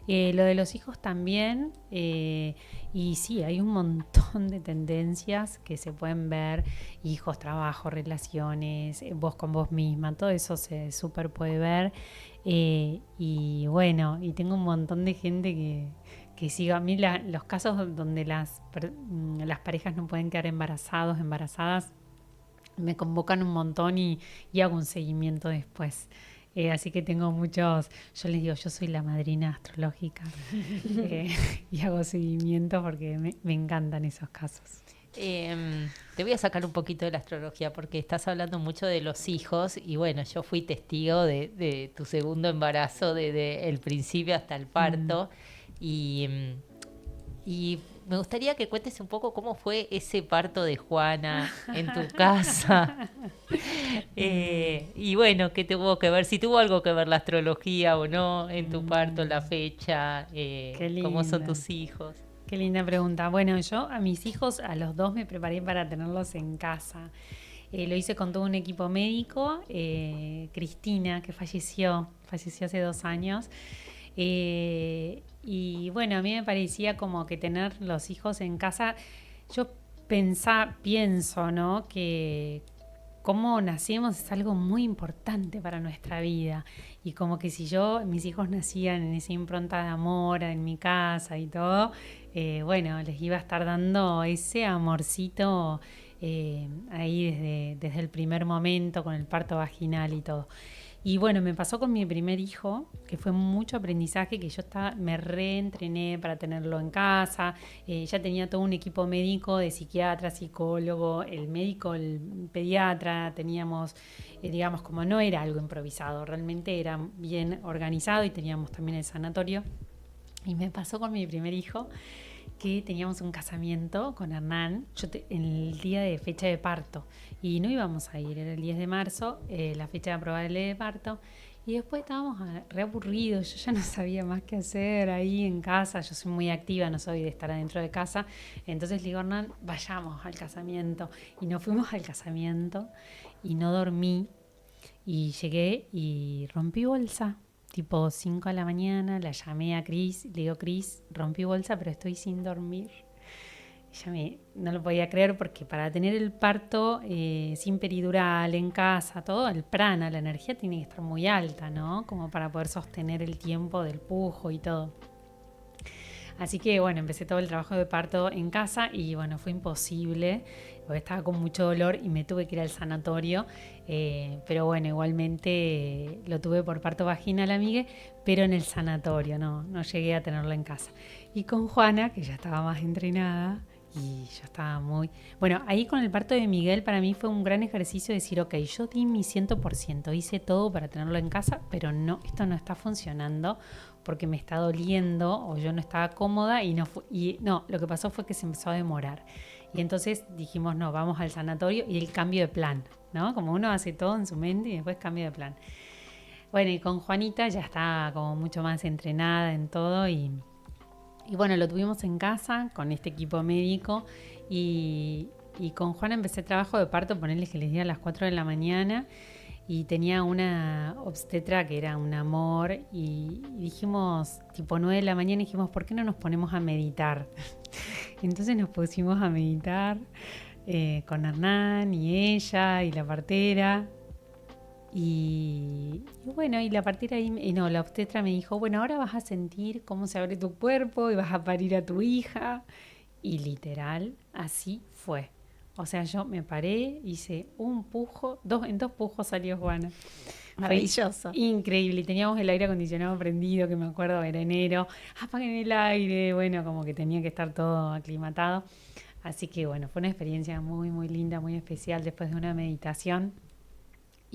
Lo de los hijos también, y sí, hay un montón de tendencias que se pueden ver, hijos, trabajo, relaciones, vos con vos misma, todo eso se súper puede ver, y bueno, y tengo un montón de gente que sigo. A mí los casos donde las parejas no pueden quedar embarazadas, me convocan un montón y hago un seguimiento después. Así que tengo muchos, yo les digo, yo soy la madrina astrológica y hago seguimiento porque me encantan esos casos. Te voy a sacar un poquito de la astrología porque estás hablando mucho de los hijos y bueno, yo fui testigo de tu segundo embarazo desde el principio hasta el parto y me gustaría que cuentes un poco cómo fue ese parto de Juana en tu casa. Y bueno, ¿qué tuvo que ver? Si tuvo algo que ver la astrología o no en tu parto, la fecha, cómo son tus hijos. Qué linda pregunta. Bueno, yo a mis hijos, a los dos me preparé para tenerlos en casa. Lo hice con todo un equipo médico. Cristina, que falleció hace 2 años. Y bueno, a mí me parecía como que tener los hijos en casa, yo pienso, ¿no? Que cómo nacemos es algo muy importante para nuestra vida, y como que si mis hijos nacían en esa impronta de amor en mi casa y todo, bueno, les iba a estar dando ese amorcito ahí desde el primer momento con el parto vaginal y todo. Y bueno, me pasó con mi primer hijo, que fue mucho aprendizaje, que yo me reentrené para tenerlo en casa. Ya tenía todo un equipo médico de psiquiatra, psicólogo, el médico, el pediatra. Teníamos, digamos, como no era algo improvisado, realmente era bien organizado, y teníamos también el sanatorio. Y me pasó con mi primer hijo que teníamos un casamiento con Hernán en el día de fecha de parto, y no íbamos a ir, era el 10 de marzo, la fecha probable de parto, y después estábamos re aburridos, yo ya no sabía más qué hacer ahí en casa. Yo soy muy activa, no soy de estar adentro de casa, entonces le digo a Hernán, vayamos al casamiento, y nos fuimos al casamiento y no dormí, y llegué y rompí bolsa. Tipo 5 de la mañana, la llamé a Cris, le digo, Cris, rompí bolsa, pero estoy sin dormir. no lo podía creer porque para tener el parto sin peridural, en casa, todo, el prana, la energía tiene que estar muy alta, ¿no? Como para poder sostener el tiempo del pujo y todo. Así que bueno, empecé todo el trabajo de parto en casa y bueno, fue imposible porque estaba con mucho dolor y me tuve que ir al sanatorio. Pero bueno, igualmente lo tuve por parto vaginal, amigue, pero en el sanatorio, no llegué a tenerlo en casa. Y con Juana, que ya estaba más entrenada y yo estaba muy... Bueno, ahí con el parto de Miguel para mí fue un gran ejercicio de decir, ok, yo di mi 100%, hice todo para tenerlo en casa, pero no, esto no está funcionando porque me está doliendo o yo no estaba cómoda y no, lo que pasó fue que se empezó a demorar. Y entonces dijimos, no, vamos al sanatorio y el cambio de plan, ¿no? Como uno hace todo en su mente y después cambio de plan. Bueno, y con Juanita ya está como mucho más entrenada en todo y bueno, lo tuvimos en casa con este equipo médico y con Juana empecé trabajo de parto, ponerles que les di a las 4 de la mañana y tenía una obstetra que era un amor y dijimos, tipo 9 de la mañana, dijimos, ¿por qué no nos ponemos a meditar? Entonces nos pusimos a meditar con Hernán y ella y la partera. Y bueno, y la partera la obstetra me dijo, bueno, ahora vas a sentir cómo se abre tu cuerpo y vas a parir a tu hija. Y literal, así fue. O sea, yo me paré, hice un pujo, en 2 pujos salió Juana. Maravilloso. Fue increíble. Y teníamos el aire acondicionado prendido, que me acuerdo era enero. Apaguen el aire. Bueno, como que tenía que estar todo aclimatado. Así que bueno, fue una experiencia muy, muy linda, muy especial después de una meditación.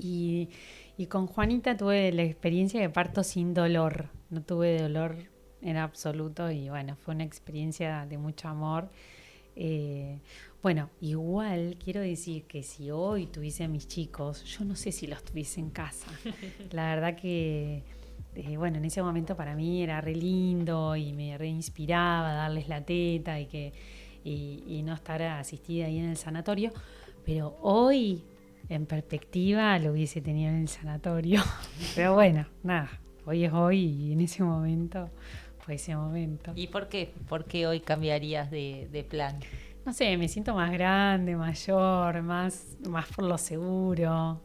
Y con Juanita tuve la experiencia de parto sin dolor. No tuve dolor en absoluto y bueno, fue una experiencia de mucho amor. Bueno, igual quiero decir que si hoy tuviese a mis chicos, yo no sé si los tuviese en casa. La verdad que, bueno, en ese momento para mí era re lindo y me re inspiraba darles la teta y no estar asistida ahí en el sanatorio. Pero hoy, en perspectiva, lo hubiese tenido en el sanatorio. Pero bueno, nada, hoy es hoy y en ese momento fue ese momento. ¿Y por qué? ¿Por qué hoy cambiarías de plan? No sé, me siento más grande, mayor, más por lo seguro.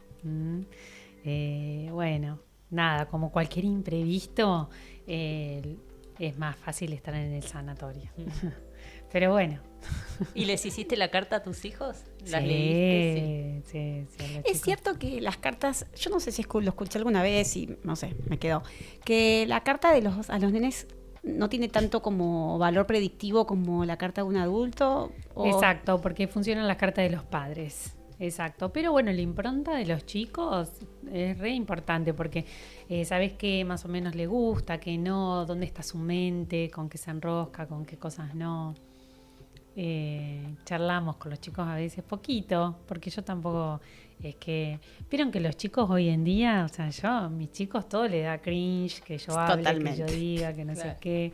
Bueno, nada, como cualquier imprevisto, es más fácil estar en el sanatorio. Pero bueno. ¿Y les hiciste la carta a tus hijos? ¿Las Sí, leíste? Sí. Es cierto que las cartas, yo no sé si lo escuché alguna vez y no sé, me quedó, que la carta a los nenes no tiene tanto como valor predictivo como la carta de un adulto. Exacto, porque funcionan las cartas de los padres. Exacto, pero bueno, la impronta de los chicos es re importante porque sabes qué más o menos le gusta, qué no, dónde está su mente, con qué se enrosca, con qué cosas no. Charlamos con los chicos a veces poquito, porque yo tampoco es que... Vieron que los chicos hoy en día, o sea, a mis chicos todo les da cringe, que yo hable, Totalmente. que yo diga, que no Claro. sé qué.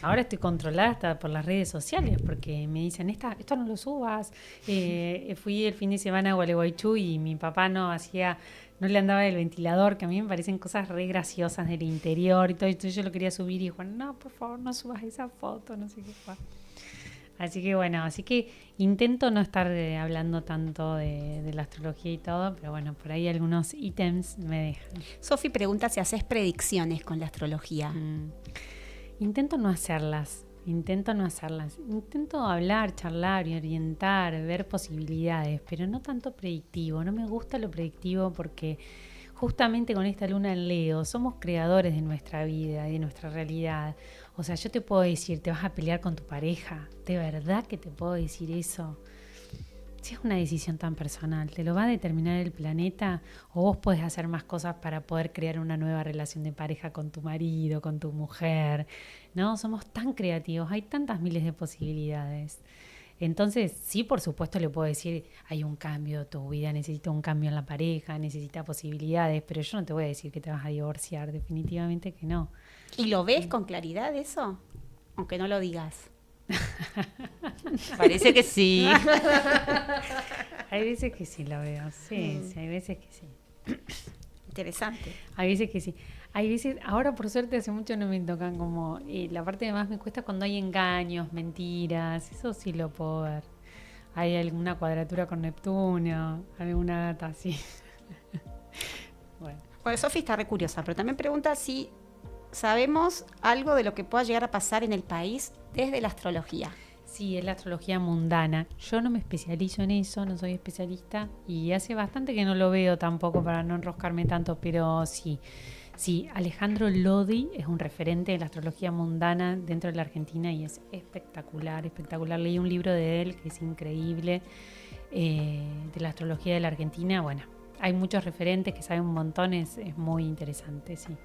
Ahora estoy controlada hasta por las redes sociales, porque me dicen, esto no lo subas. Fui el fin de semana a Gualeguaychú y mi papá no le andaba el ventilador, que a mí me parecen cosas re graciosas del interior y todo. Entonces yo lo quería subir y dijo, no, por favor, no subas esa foto, no sé qué fue. Así que bueno, intento no estar hablando tanto de la astrología y todo, pero bueno, por ahí algunos ítems me dejan. Sofi pregunta si haces predicciones con la astrología. Intento no hacerlas. Intento hablar, charlar y orientar, ver posibilidades, pero no tanto predictivo. No me gusta lo predictivo porque justamente con esta luna en Leo somos creadores de nuestra vida y de nuestra realidad. O sea, yo te puedo decir, te vas a pelear con tu pareja. ¿De verdad que te puedo decir eso? Si es una decisión tan personal, ¿te lo va a determinar el planeta? ¿O vos podés hacer más cosas para poder crear una nueva relación de pareja con tu marido, con tu mujer? ¿No? Somos tan creativos, hay tantas miles de posibilidades. Entonces, sí, por supuesto le puedo decir, hay un cambio, tu vida necesita un cambio en la pareja, necesita posibilidades, pero yo no te voy a decir que te vas a divorciar, definitivamente que no. ¿Y lo ves con claridad eso? Aunque no lo digas. Parece que sí. Hay veces que sí lo veo, sí, hay veces que sí. Interesante. Hay veces que sí. Hay veces, ahora por suerte hace mucho no me tocan como, la parte que más me cuesta cuando hay engaños, mentiras, eso sí lo puedo ver. Hay alguna cuadratura con Neptuno, alguna data así. Bueno. Bueno, Sofi está re curiosa, pero también pregunta si sabemos algo de lo que pueda llegar a pasar en el país desde la astrología. Sí, es la astrología mundana. Yo no me especializo en eso, no soy especialista y hace bastante que no lo veo tampoco para no enroscarme tanto, pero sí. Sí, Alejandro Lodi es un referente de la astrología mundana dentro de la Argentina y es espectacular, espectacular. Leí un libro de él que es increíble, de la astrología de la Argentina. Bueno, hay muchos referentes que saben un montón, es muy interesante, sí.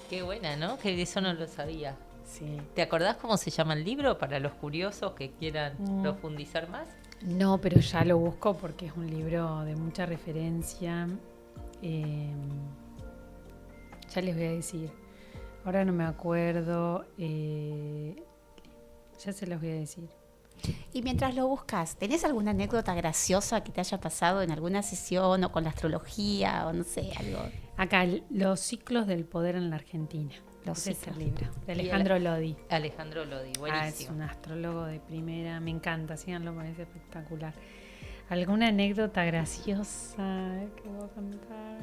Qué buena, ¿no? Que eso no lo sabía. Sí. ¿Te acordás cómo se llama el libro para los curiosos que quieran profundizar más? No, pero ya lo busco porque es un libro de mucha referencia. Ya les voy a decir. Ahora no me acuerdo. Ya se los voy a decir. Y mientras lo buscas, ¿tenés alguna anécdota graciosa que te haya pasado en alguna sesión o con la astrología o no sé, algo? Acá, Los ciclos del poder en la Argentina. Los Ese es ciclos. el libro, de Alejandro Lodi. Alejandro Lodi, Es buenísimo. un astrólogo de primera. Me encanta, síganlo, parece espectacular. ¿Alguna anécdota graciosa que voy a contar?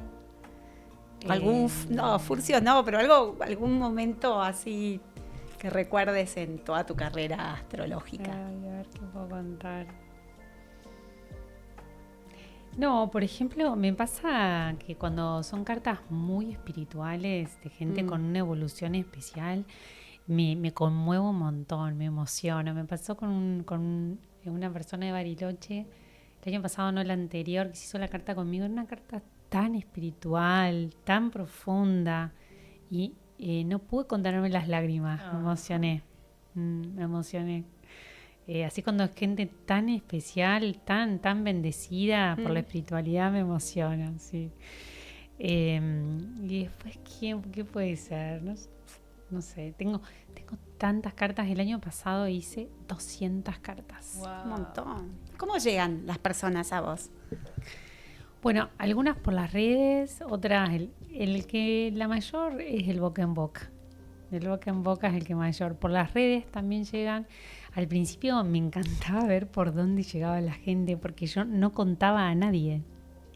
No, Furcio no, pero algún momento así que recuerdes en toda tu carrera astrológica. Ay, a ver qué puedo contar. No, por ejemplo, me pasa que cuando son cartas muy espirituales, de gente con una evolución especial, me conmuevo un montón, me emociono. Me pasó con una persona de Bariloche, el año pasado, no el anterior, que se hizo la carta conmigo. Era una carta tan espiritual, tan profunda, y no pude contenerme las lágrimas. Me emocioné, me emocioné. Así cuando es gente tan especial, tan bendecida por la espiritualidad, me emociona, sí. Y después, ¿qué puede ser? No sé, tengo tantas cartas. El año pasado hice 200 cartas. Wow. Un montón. ¿Cómo llegan las personas a vos? Bueno, algunas por las redes, otras, la mayor es el boca en boca. El boca en boca es el que mayor. Por las redes también llegan. Al principio me encantaba ver por dónde llegaba la gente, porque yo no contaba a nadie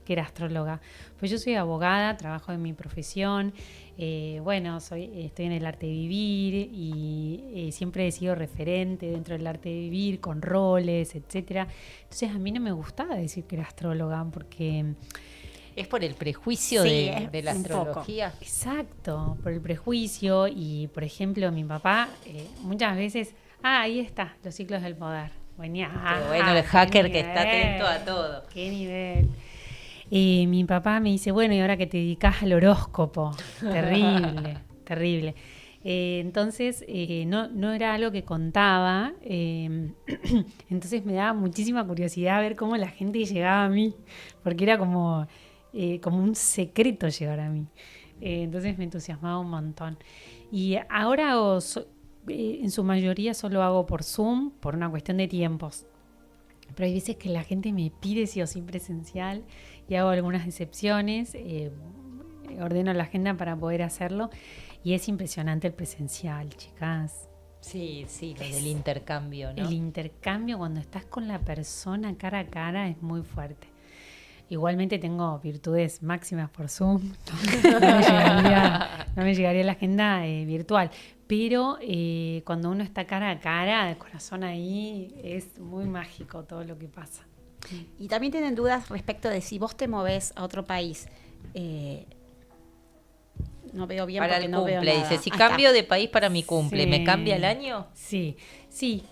que era astróloga. Pues yo soy abogada, trabajo en mi profesión, estoy en el arte de vivir y siempre he sido referente dentro del arte de vivir, con roles, etcétera. Entonces a mí no me gustaba decir que era astróloga, porque... Es por el prejuicio Sí, de la un poco. astrología. Exacto, por el prejuicio. Y, por ejemplo, mi papá muchas veces... ahí está, los ciclos del poder. Venía, Qué bueno, el hacker que está atento a todo. Qué nivel. Mi papá me dice, bueno, y ahora que te dedicas al horóscopo. Terrible, terrible. Entonces, no era algo que contaba. Entonces me daba muchísima curiosidad ver cómo la gente llegaba a mí, porque era como un secreto llegar a mí. Entonces me entusiasmaba un montón. Y ahora en su mayoría solo hago por Zoom, por una cuestión de tiempos. Pero hay veces que la gente me pide sí o sí presencial y hago algunas excepciones, ordeno la agenda para poder hacerlo, y es impresionante el presencial, chicas. Sí, lo del intercambio, ¿no? El intercambio cuando estás con la persona cara a cara es muy fuerte. Igualmente tengo virtudes máximas por Zoom, no me llegaría la agenda virtual, pero cuando uno está cara a cara, el corazón ahí, es muy mágico todo lo que pasa. Y también tienen dudas respecto de si vos te movés a otro país. No veo bien para porque el no veo cumple, nada. dice, si Ahí cambio está. de país para mi cumple, Sí. ¿me cambia el año? Sí,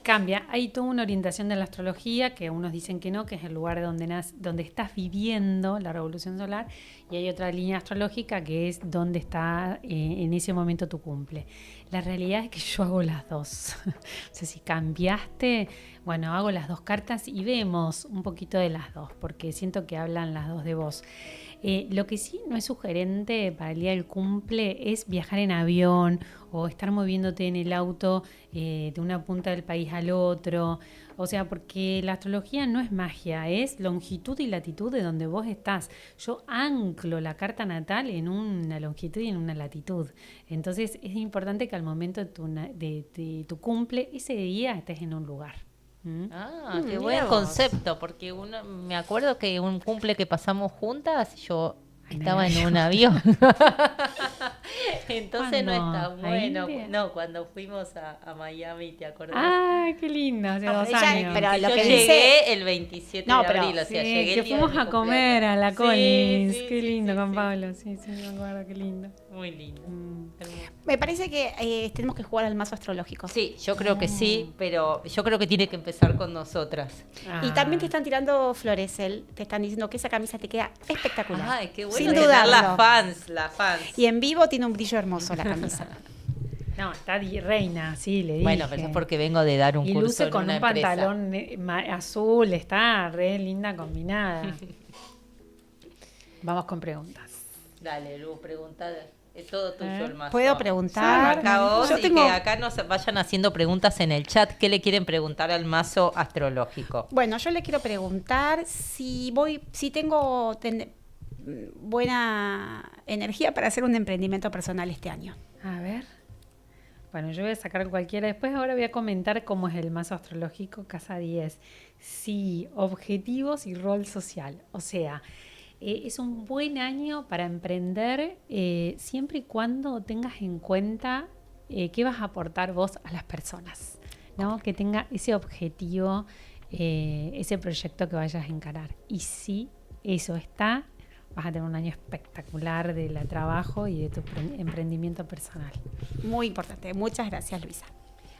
cambia. Hay toda una orientación de la astrología, que unos dicen que no, que es el lugar donde estás viviendo la revolución solar, y hay otra línea astrológica que es donde está en ese momento tu cumple. La realidad es que yo hago las dos. O sea, si cambiaste, bueno, hago las dos cartas y vemos un poquito de las dos, porque siento que hablan las dos de vos. Lo que sí no es sugerente para el día del cumple es viajar en avión o estar moviéndote en el auto de una punta del país al otro. O sea, porque la astrología no es magia, es longitud y latitud de donde vos estás. Yo anclo la carta natal en una longitud y en una latitud. Entonces es importante que al momento de tu cumple, ese día estés en un lugar. Ah, qué Mirá buen vos. concepto, porque me acuerdo que un cumple que pasamos juntas, yo En estaba el en un avión. Entonces no ¿Cuándo? está ¿A bueno. India? No, cuando fuimos a Miami, ¿te acordás? Ah, qué lindo, hace No, 2 ella- años. pero Que lo yo que llegué dice- el 27 No, de pero- abril, o sea, Sí, llegué que el día fuimos de mi a comer a la cumpleaños. Collins. Sí, Qué sí, lindo sí, con sí. Pablo. Sí, sí, me acuerdo, qué lindo. Muy lindo. Hermoso. Me parece que tenemos que jugar al mazo astrológico. Sí, yo creo que sí, pero yo creo que tiene que empezar con nosotras. Y también te Ah. están tirando flores, te están diciendo que esa camisa te queda espectacular. Ay, qué bueno Sin tener dudarlo. las fans. Y en vivo tiene un brillo hermoso la camisa. No, está reina, sí, le dije. Bueno, pero eso es porque vengo de dar un Y curso luce en con una un empresa. pantalón azul, está re linda combinada. Vamos con preguntas. Dale, Lu, pregunta. Es todo tuyo ver, el mazo. ¿puedo preguntar? Acá vos Yo y tengo- que acá nos vayan haciendo preguntas en el chat. ¿Qué le quieren preguntar al mazo astrológico? Bueno, yo le quiero preguntar si tengo buena energía para hacer un emprendimiento personal este año. A ver. Bueno, yo voy a sacar cualquiera. Después ahora voy a comentar cómo es el mazo astrológico casa 10. Sí, objetivos y rol social. O sea, es un buen año para emprender siempre y cuando tengas en cuenta qué vas a aportar vos a las personas, ¿no? Que tenga ese objetivo, ese proyecto que vayas a encarar. Y si eso está, vas a tener un año espectacular de trabajo y de tu emprendimiento personal. Muy importante. Muchas gracias, Luisa.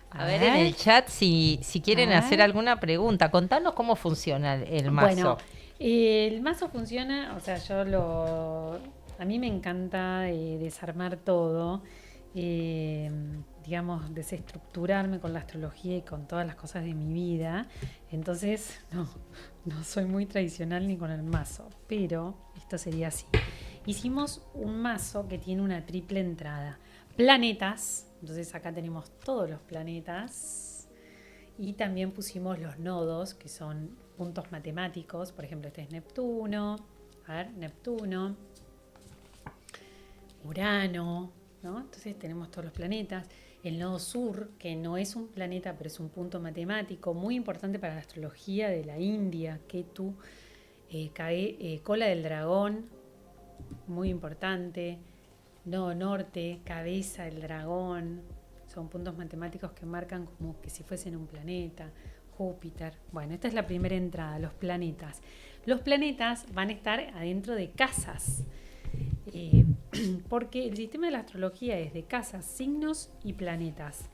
A ver en el chat si quieren A ver. hacer alguna pregunta. Contanos cómo funciona el mazo. Bueno, el mazo funciona, o sea, a mí me encanta desarmar todo, digamos, desestructurarme con la astrología y con todas las cosas de mi vida. Entonces, no soy muy tradicional ni con el mazo, pero esto sería así. Hicimos un mazo que tiene una triple entrada. Planetas, entonces acá tenemos todos los planetas. Y también pusimos los nodos, que son puntos matemáticos. Por ejemplo, este es Neptuno. A ver, Neptuno. Urano, ¿no? Entonces tenemos todos los planetas. El nodo sur, que no es un planeta, pero es un punto matemático muy importante para la astrología de la India. Ketu, cola del dragón, muy importante. Nodo norte, cabeza del dragón. Son puntos matemáticos que marcan como que si fuesen un planeta. Júpiter. Bueno, esta es la primera entrada, los planetas. Los planetas van a estar adentro de casas. Porque el sistema de la astrología es de casas, signos y planetas.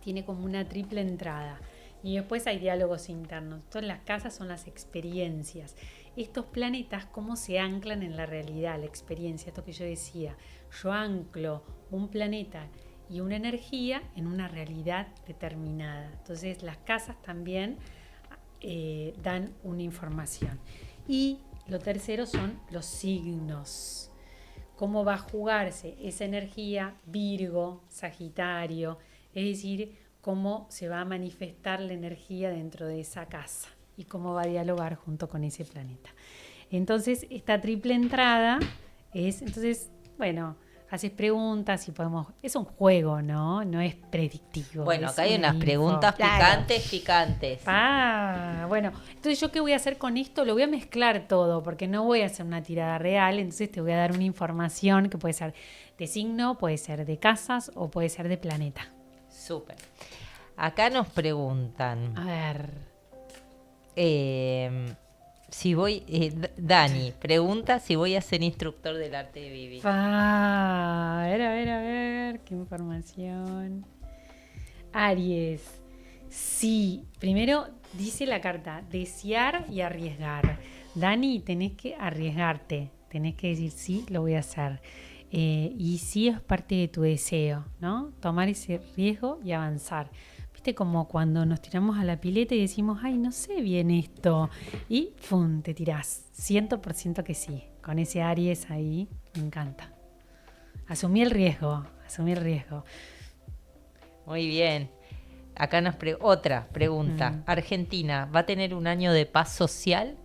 Tiene como una triple entrada. Y después hay diálogos internos. Entonces las casas son las experiencias. Estos planetas, cómo se anclan en la realidad, la experiencia. Esto que yo decía. Yo anclo un planeta y una energía en una realidad determinada. Entonces las casas también dan una información. Y lo tercero son los signos. Cómo va a jugarse esa energía Virgo, Sagitario, es decir, cómo se va a manifestar la energía dentro de esa casa y cómo va a dialogar junto con ese planeta. Entonces, esta triple entrada es, bueno, haces preguntas y es un juego, ¿no? No es predictivo. Bueno, es acá hay una unas info. preguntas Claro. picantes. Bueno, entonces yo qué voy a hacer con esto, lo voy a mezclar todo, porque no voy a hacer una tirada real, entonces te voy a dar una información que puede ser de signo, puede ser de casas o puede ser de planeta. Súper. Acá nos preguntan. A ver. Si voy, Dani pregunta si voy a ser instructor del arte de vivir. A ver, qué información. Aries. Sí, primero dice la carta, desear y arriesgar. Dani, tenés que arriesgarte, tenés que decir sí, lo voy a hacer. Y sí es parte de tu deseo, ¿no? Tomar ese riesgo y avanzar. Viste como cuando nos tiramos a la pileta y decimos, ay, no sé bien esto. Y ¡fum! Te tirás. 100% que sí. con ese Aries ahí, me encanta. Asumí el riesgo. Muy bien. Acá otra pregunta. ¿Argentina va a tener un año de paz social?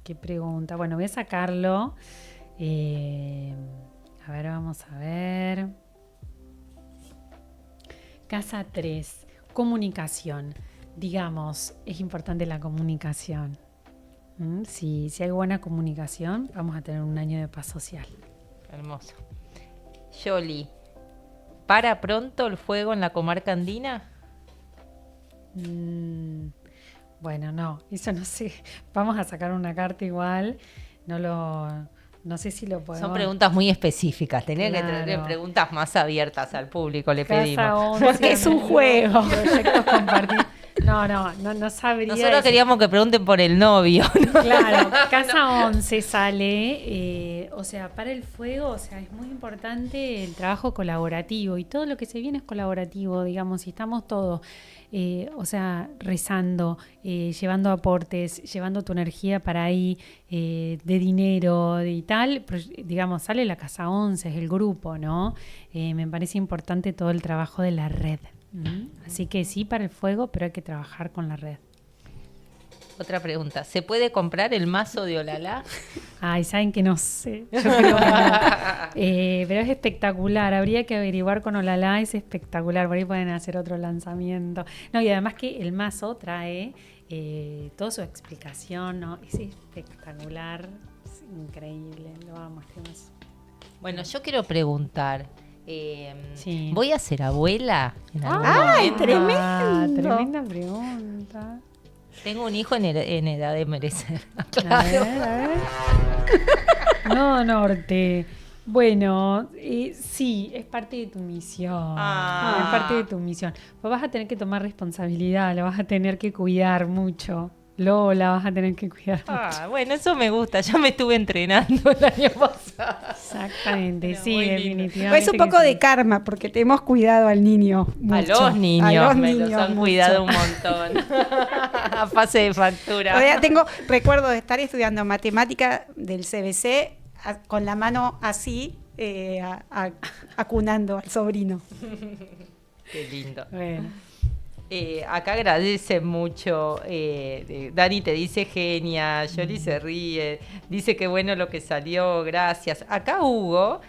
Qué pregunta. Bueno, voy a sacarlo. A ver, vamos a ver. Casa 3, comunicación. Digamos, es importante la comunicación. Si hay buena comunicación, vamos a tener un año de paz social. Hermoso. Yoli, ¿para pronto el fuego en la comarca andina? Bueno, no, eso no sé. Vamos a sacar una carta igual. No sé si lo podemos. Son preguntas muy específicas. Tenía que tener preguntas más abiertas al público, le pedimos. Porque es un juego. Proyectos compartidos. No sabría. Nosotros queríamos que pregunten por el novio, ¿no? Claro, casa 11 sale, o sea, para el fuego, o sea, es muy importante el trabajo colaborativo y todo lo que se viene es colaborativo, digamos, si estamos todos, o sea, rezando, llevando aportes, llevando tu energía para ahí, de dinero y tal, pues, digamos, sale la casa 11, es el grupo, ¿no? Me parece importante todo el trabajo de la red. Así que sí para el fuego, pero hay que trabajar con la red. Otra pregunta. ¿Se puede comprar el mazo de Olala? Ay, saben que no sé. Yo creo que no. Pero es espectacular. Habría que averiguar con Olala. Es espectacular. Por ahí pueden hacer otro lanzamiento. No, y además que el mazo trae toda su explicación, ¿no? Es espectacular. Es increíble. Lo vamos a hacer. Bueno, yo quiero preguntar. Sí. ¿Voy a ser abuela en algún ¡Ay, momento? tremendo! Tremenda pregunta. Tengo un hijo en edad de merecer. A ver. No, Norte. Bueno, sí, es parte de tu misión. Es parte de tu misión. Pues vas a tener que tomar responsabilidad, lo vas a tener que cuidar mucho. La vas a tener que cuidar mucho. Bueno, eso me gusta. Ya me estuve entrenando el año pasado. Exactamente, Pero sí, muy lindo. definitivamente. Es un poco de karma, porque te hemos cuidado al niño mucho. A los niños me los han mucho. cuidado un montón. A fase de factura. Recuerdo de estar estudiando matemática del CBC con la mano así, acunando al sobrino. Qué lindo. Bueno. Acá agradece mucho. Dani te dice genia, Yoli se ríe, dice que bueno lo que salió, gracias. Acá Hugo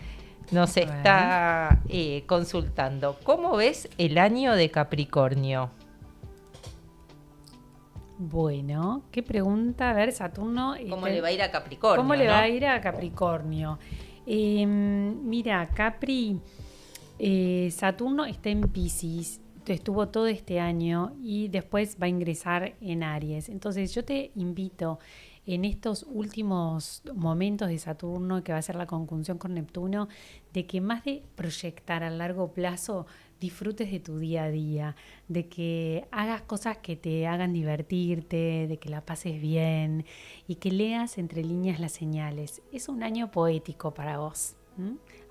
nos está consultando. ¿Cómo ves el año de Capricornio? Bueno, qué pregunta. A ver, Saturno. ¿Cómo le va a ir a Capricornio? ¿Cómo le ¿no? va a ir a Capricornio? Mira, Capri, Saturno está en Piscis. Estuvo todo este año y después va a ingresar en Aries. Entonces yo te invito en estos últimos momentos de Saturno, que va a ser la conjunción con Neptuno, de que más de proyectar a largo plazo, disfrutes de tu día a día, de que hagas cosas que te hagan divertirte, de que la pases bien y que leas entre líneas las señales. Es un año poético para vos.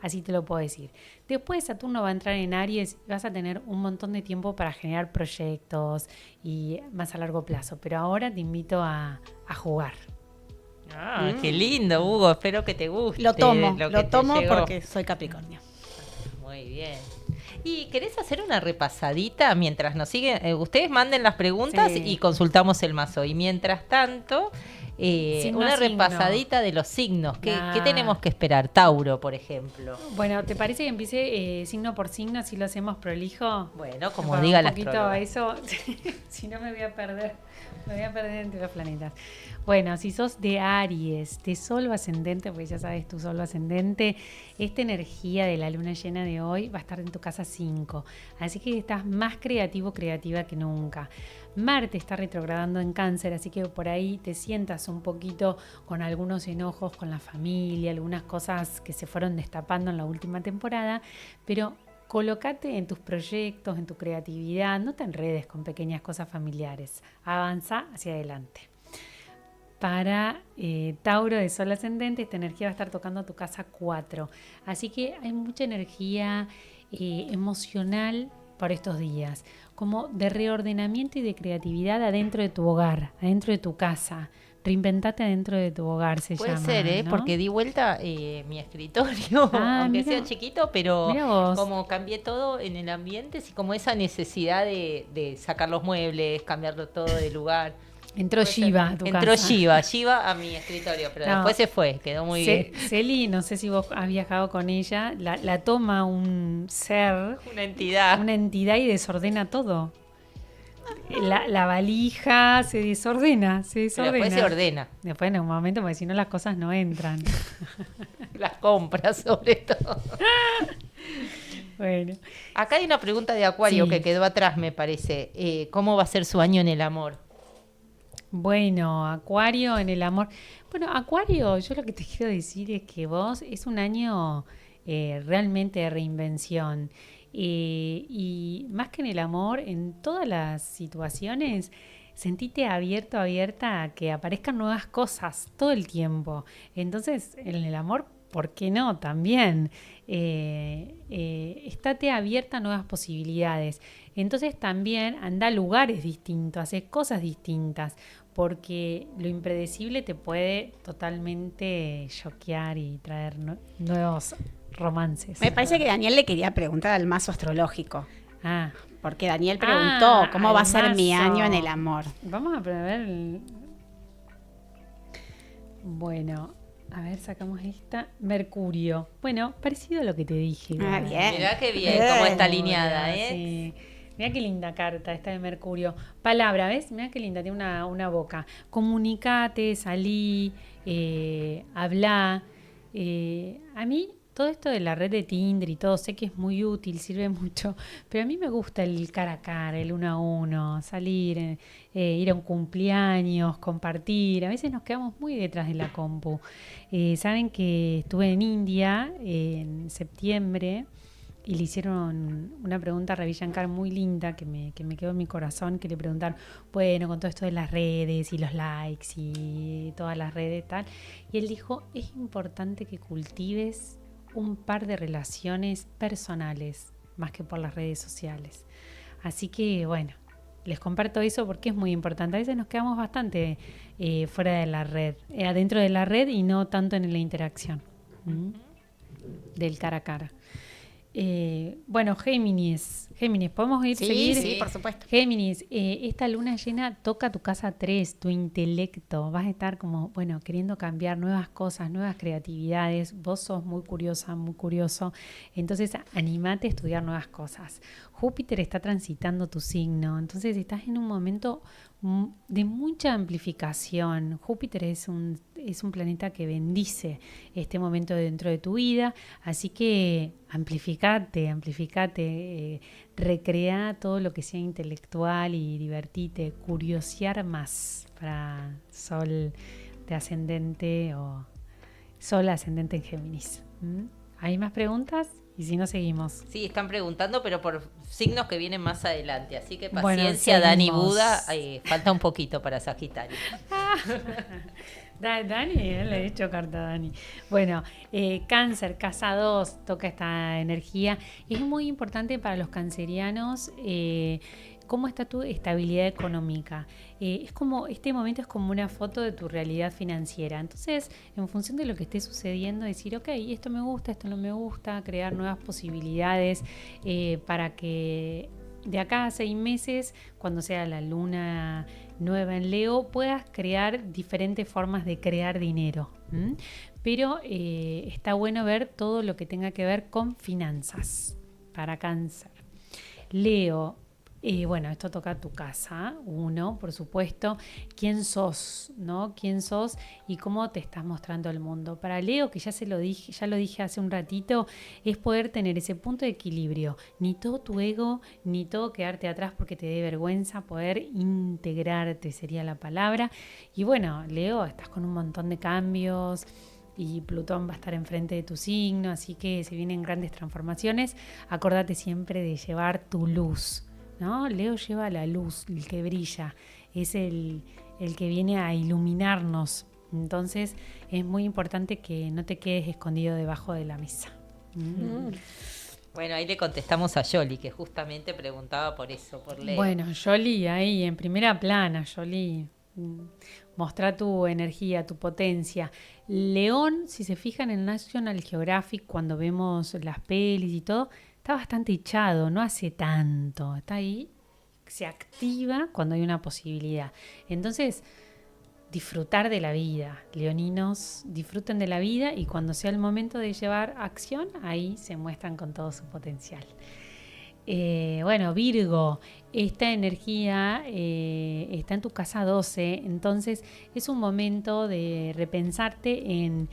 Así te lo puedo decir. Después Saturno va a entrar en Aries y vas a tener un montón de tiempo para generar proyectos y más a largo plazo. Pero ahora te invito a jugar. Qué lindo, Hugo. Espero que te guste. Lo tomo llegó. porque soy Capricornio. Muy bien. ¿Y querés hacer una repasadita mientras nos siguen? Ustedes manden las preguntas y consultamos el mazo. Y mientras tanto, una repasadita de los signos. ¿Qué tenemos que esperar? Tauro, por ejemplo. Bueno, ¿te parece que empiece signo por signo, así lo hacemos prolijo? Bueno, como diga la astróloga. Eso, si no me voy a perder entre los planetas. Bueno, si sos de Aries, de Sol o ascendente, porque ya sabes tu Sol o ascendente, esta energía de la luna llena de hoy va a estar en tu casa 5. Así que estás más creativa que nunca. Marte está retrogradando en Cáncer, así que por ahí te sientas un poquito con algunos enojos con la familia, algunas cosas que se fueron destapando en la última temporada, pero colócate en tus proyectos, en tu creatividad, no te enredes con pequeñas cosas familiares, avanza hacia adelante. Para Tauro de Sol ascendente, esta energía va a estar tocando tu casa 4, así que hay mucha energía emocional por estos días, como de reordenamiento y de creatividad adentro de tu hogar, adentro de tu casa, Reinventate dentro de tu hogar, se Puede llama. ser, ¿no? porque di vuelta mi escritorio, aunque mira, sea chiquito, pero mira vos. como cambié todo en el ambiente, sí, como esa necesidad de sacar los muebles, cambiarlo todo de lugar. Entró Shiva a tu Entró casa. Shiva a mi escritorio, pero No. después se fue, quedó muy bien. Celi, no sé si vos has viajado con ella, la toma un ser, Una entidad. una entidad y desordena todo. La valija se desordena. Pero después se ordena. Después en un momento, porque si no las cosas no entran. Las compras, sobre todo. Bueno. Acá hay una pregunta de Acuario Sí. que quedó atrás, me parece. ¿Cómo va a ser su año en el amor? Bueno, Acuario en el amor. Bueno, Acuario, yo lo que te quiero decir es que vos es un año realmente de reinvención. Y más que en el amor, en todas las situaciones, sentite abierto, abierta a que aparezcan nuevas cosas todo el tiempo. Entonces, en el amor, ¿por qué no? También. Estate abierta a nuevas posibilidades. Entonces también anda a lugares distintos, hace cosas distintas, porque lo impredecible te puede totalmente choquear y traer nuevos romances. Me parece que Daniel le quería preguntar al mazo astrológico. Ah, Porque Daniel preguntó cómo va a ser mi mazo. año en el amor. Vamos a ver. Bueno, a ver, sacamos esta. Mercurio. Bueno, parecido a lo que te dije. Ah, bien. Mirá qué bien, cómo está alineada, Hola, ¿eh? Sí. Mirá qué linda carta esta de Mercurio. Palabra, ¿ves? Mirá qué linda, tiene una boca. Comunicate, salí, hablá. A mí todo esto de la red de Tinder y todo, sé que es muy útil, sirve mucho, pero a mí me gusta el cara a cara, el 1 a 1, salir, ir a un cumpleaños, compartir. A veces nos quedamos muy detrás de la compu. Saben que estuve en India en septiembre y le hicieron una pregunta a Ravi Shankar muy linda que me quedó en mi corazón, que le preguntaron, bueno, con todo esto de las redes y los likes y todas las redes y tal, y él dijo, es importante que cultives un par de relaciones personales más que por las redes sociales. Así que bueno, les comparto eso porque es muy importante. A veces nos quedamos bastante fuera de la red, adentro de la red y no tanto en la interacción del cara a cara. Bueno, Géminis, ¿podemos seguir? Sí, por supuesto. Géminis, esta luna llena toca tu casa 3, tu intelecto. Vas a estar como, bueno, queriendo cambiar nuevas cosas, nuevas creatividades. Vos sos muy curiosa, muy curioso. Entonces, animate a estudiar nuevas cosas. Júpiter está transitando tu signo. Entonces, estás en un momento de mucha amplificación. Júpiter es un planeta que bendice este momento dentro de tu vida. Así que amplificate, recrea todo lo que sea intelectual y divertite, curiosear más para Sol de ascendente o Sol ascendente en Géminis. ¿Hay más preguntas? Y si no, seguimos. Sí, están preguntando, pero por signos que vienen más adelante. Así que Bueno, paciencia, Dani seguimos. Buda. Falta un poquito para Sagitario. Dani, le he hecho carta a Dani. Bueno, Cáncer, casa 2, toca esta energía. Es muy importante para los cancerianos cómo está tu estabilidad económica. Es como, este momento es como una foto de tu realidad financiera. Entonces, en función de lo que esté sucediendo, decir, ok, esto me gusta, esto no me gusta, crear nuevas posibilidades para que de acá a 6 meses, cuando sea la luna nueva en Leo, puedas crear diferentes formas de crear dinero. Pero está bueno ver todo lo que tenga que ver con finanzas para Cáncer. Leo, bueno, esto toca tu casa, uno, por supuesto. ¿Quién sos? ¿No? ¿Quién sos y cómo te estás mostrando al mundo? Para Leo, que ya lo dije hace un ratito, es poder tener ese punto de equilibrio. Ni todo tu ego, ni todo quedarte atrás porque te dé vergüenza, poder integrarte sería la palabra. Y bueno, Leo, estás con un montón de cambios y Plutón va a estar enfrente de tu signo, así que se vienen grandes transformaciones. Acordate siempre de llevar tu luz, ¿no? Leo lleva la luz, el que brilla, es el que viene a iluminarnos. Entonces es muy importante que no te quedes escondido debajo de la mesa. Bueno, ahí le contestamos a Yoli, que justamente preguntaba por eso, por Leo. Bueno, Yoli ahí en primera plana, Yoli. Mostrar tu energía, tu potencia. León, si se fijan en National Geographic, cuando vemos las pelis y todo, está bastante echado, no hace tanto. Está ahí, se activa cuando hay una posibilidad. Entonces, disfrutar de la vida. Leoninos, disfruten de la vida y cuando sea el momento de llevar acción, ahí se muestran con todo su potencial. Bueno, Virgo, esta energía está en tu casa 12, entonces es un momento de repensarte en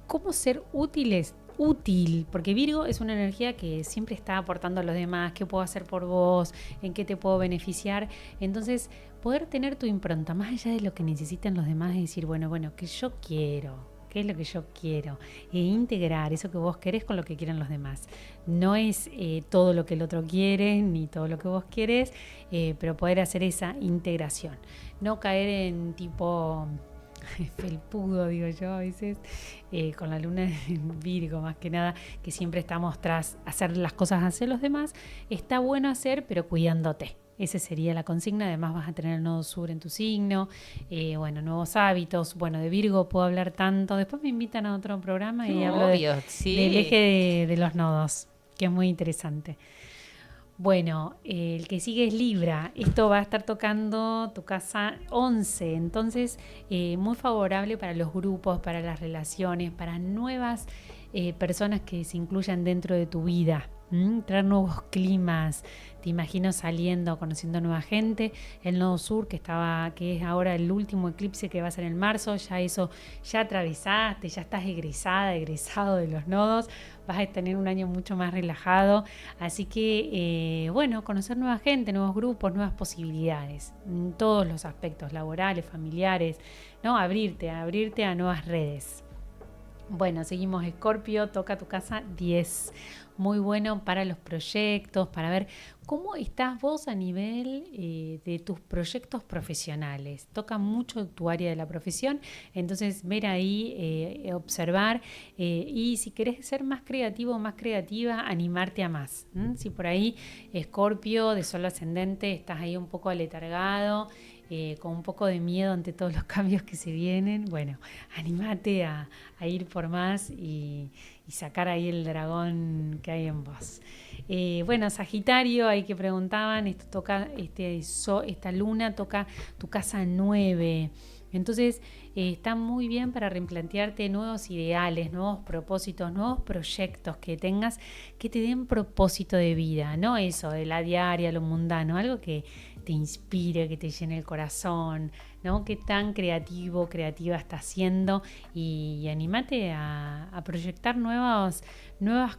cómo ser útil, porque Virgo es una energía que siempre está aportando a los demás, qué puedo hacer por vos, en qué te puedo beneficiar. Entonces, poder tener tu impronta, más allá de lo que necesitan los demás, es decir, bueno, ¿qué yo quiero? ¿Qué es lo que yo quiero? E integrar eso que vos querés con lo que quieren los demás. No es todo lo que el otro quiere, ni todo lo que vos querés, pero poder hacer esa integración. No caer en tipo felpudo, digo yo a veces, con la luna en Virgo más que nada, que siempre estamos tras hacer las cosas hacia los demás. Está bueno hacer, pero cuidándote. Esa sería la consigna. Además vas a tener el nodo sur en tu signo, nuevos hábitos. Bueno, de Virgo puedo hablar tanto. Después me invitan a otro programa y hablo del eje de los nodos, que es muy interesante. Bueno, el que sigue es Libra. Esto va a estar tocando tu casa 11. Entonces, muy favorable para los grupos, para las relaciones, para nuevas personas que se incluyan dentro de tu vida. Traer nuevos climas. Te imagino saliendo, conociendo nueva gente. El nodo sur, que es ahora el último eclipse que va a ser en marzo, ya atravesaste, ya estás egresado de los nodos. Vas a tener un año mucho más relajado. Así que, conocer nueva gente, nuevos grupos, nuevas posibilidades. En todos los aspectos, laborales, familiares, ¿no? Abrirte a nuevas redes. Bueno, seguimos. Escorpio, toca tu casa 10. Muy bueno para los proyectos, para ver cómo estás vos a nivel de tus proyectos profesionales. Toca mucho tu área de la profesión, entonces ver ahí, observar y si querés ser más creativo o más creativa, animarte a más. Si por ahí, Escorpio, de sol ascendente, estás ahí un poco aletargado, con un poco de miedo ante todos los cambios que se vienen, bueno, animate a ir por más y sacar ahí el dragón que hay en vos. Sagitario, ahí que preguntaban, esta luna toca tu casa 9. Entonces está muy bien para replantearte nuevos ideales, nuevos propósitos, nuevos proyectos que tengas que te den propósito de vida, no eso de la diaria, lo mundano, algo que te inspire, que te llene el corazón, ¿no? Qué tan creativa estás siendo y anímate a proyectar nuevas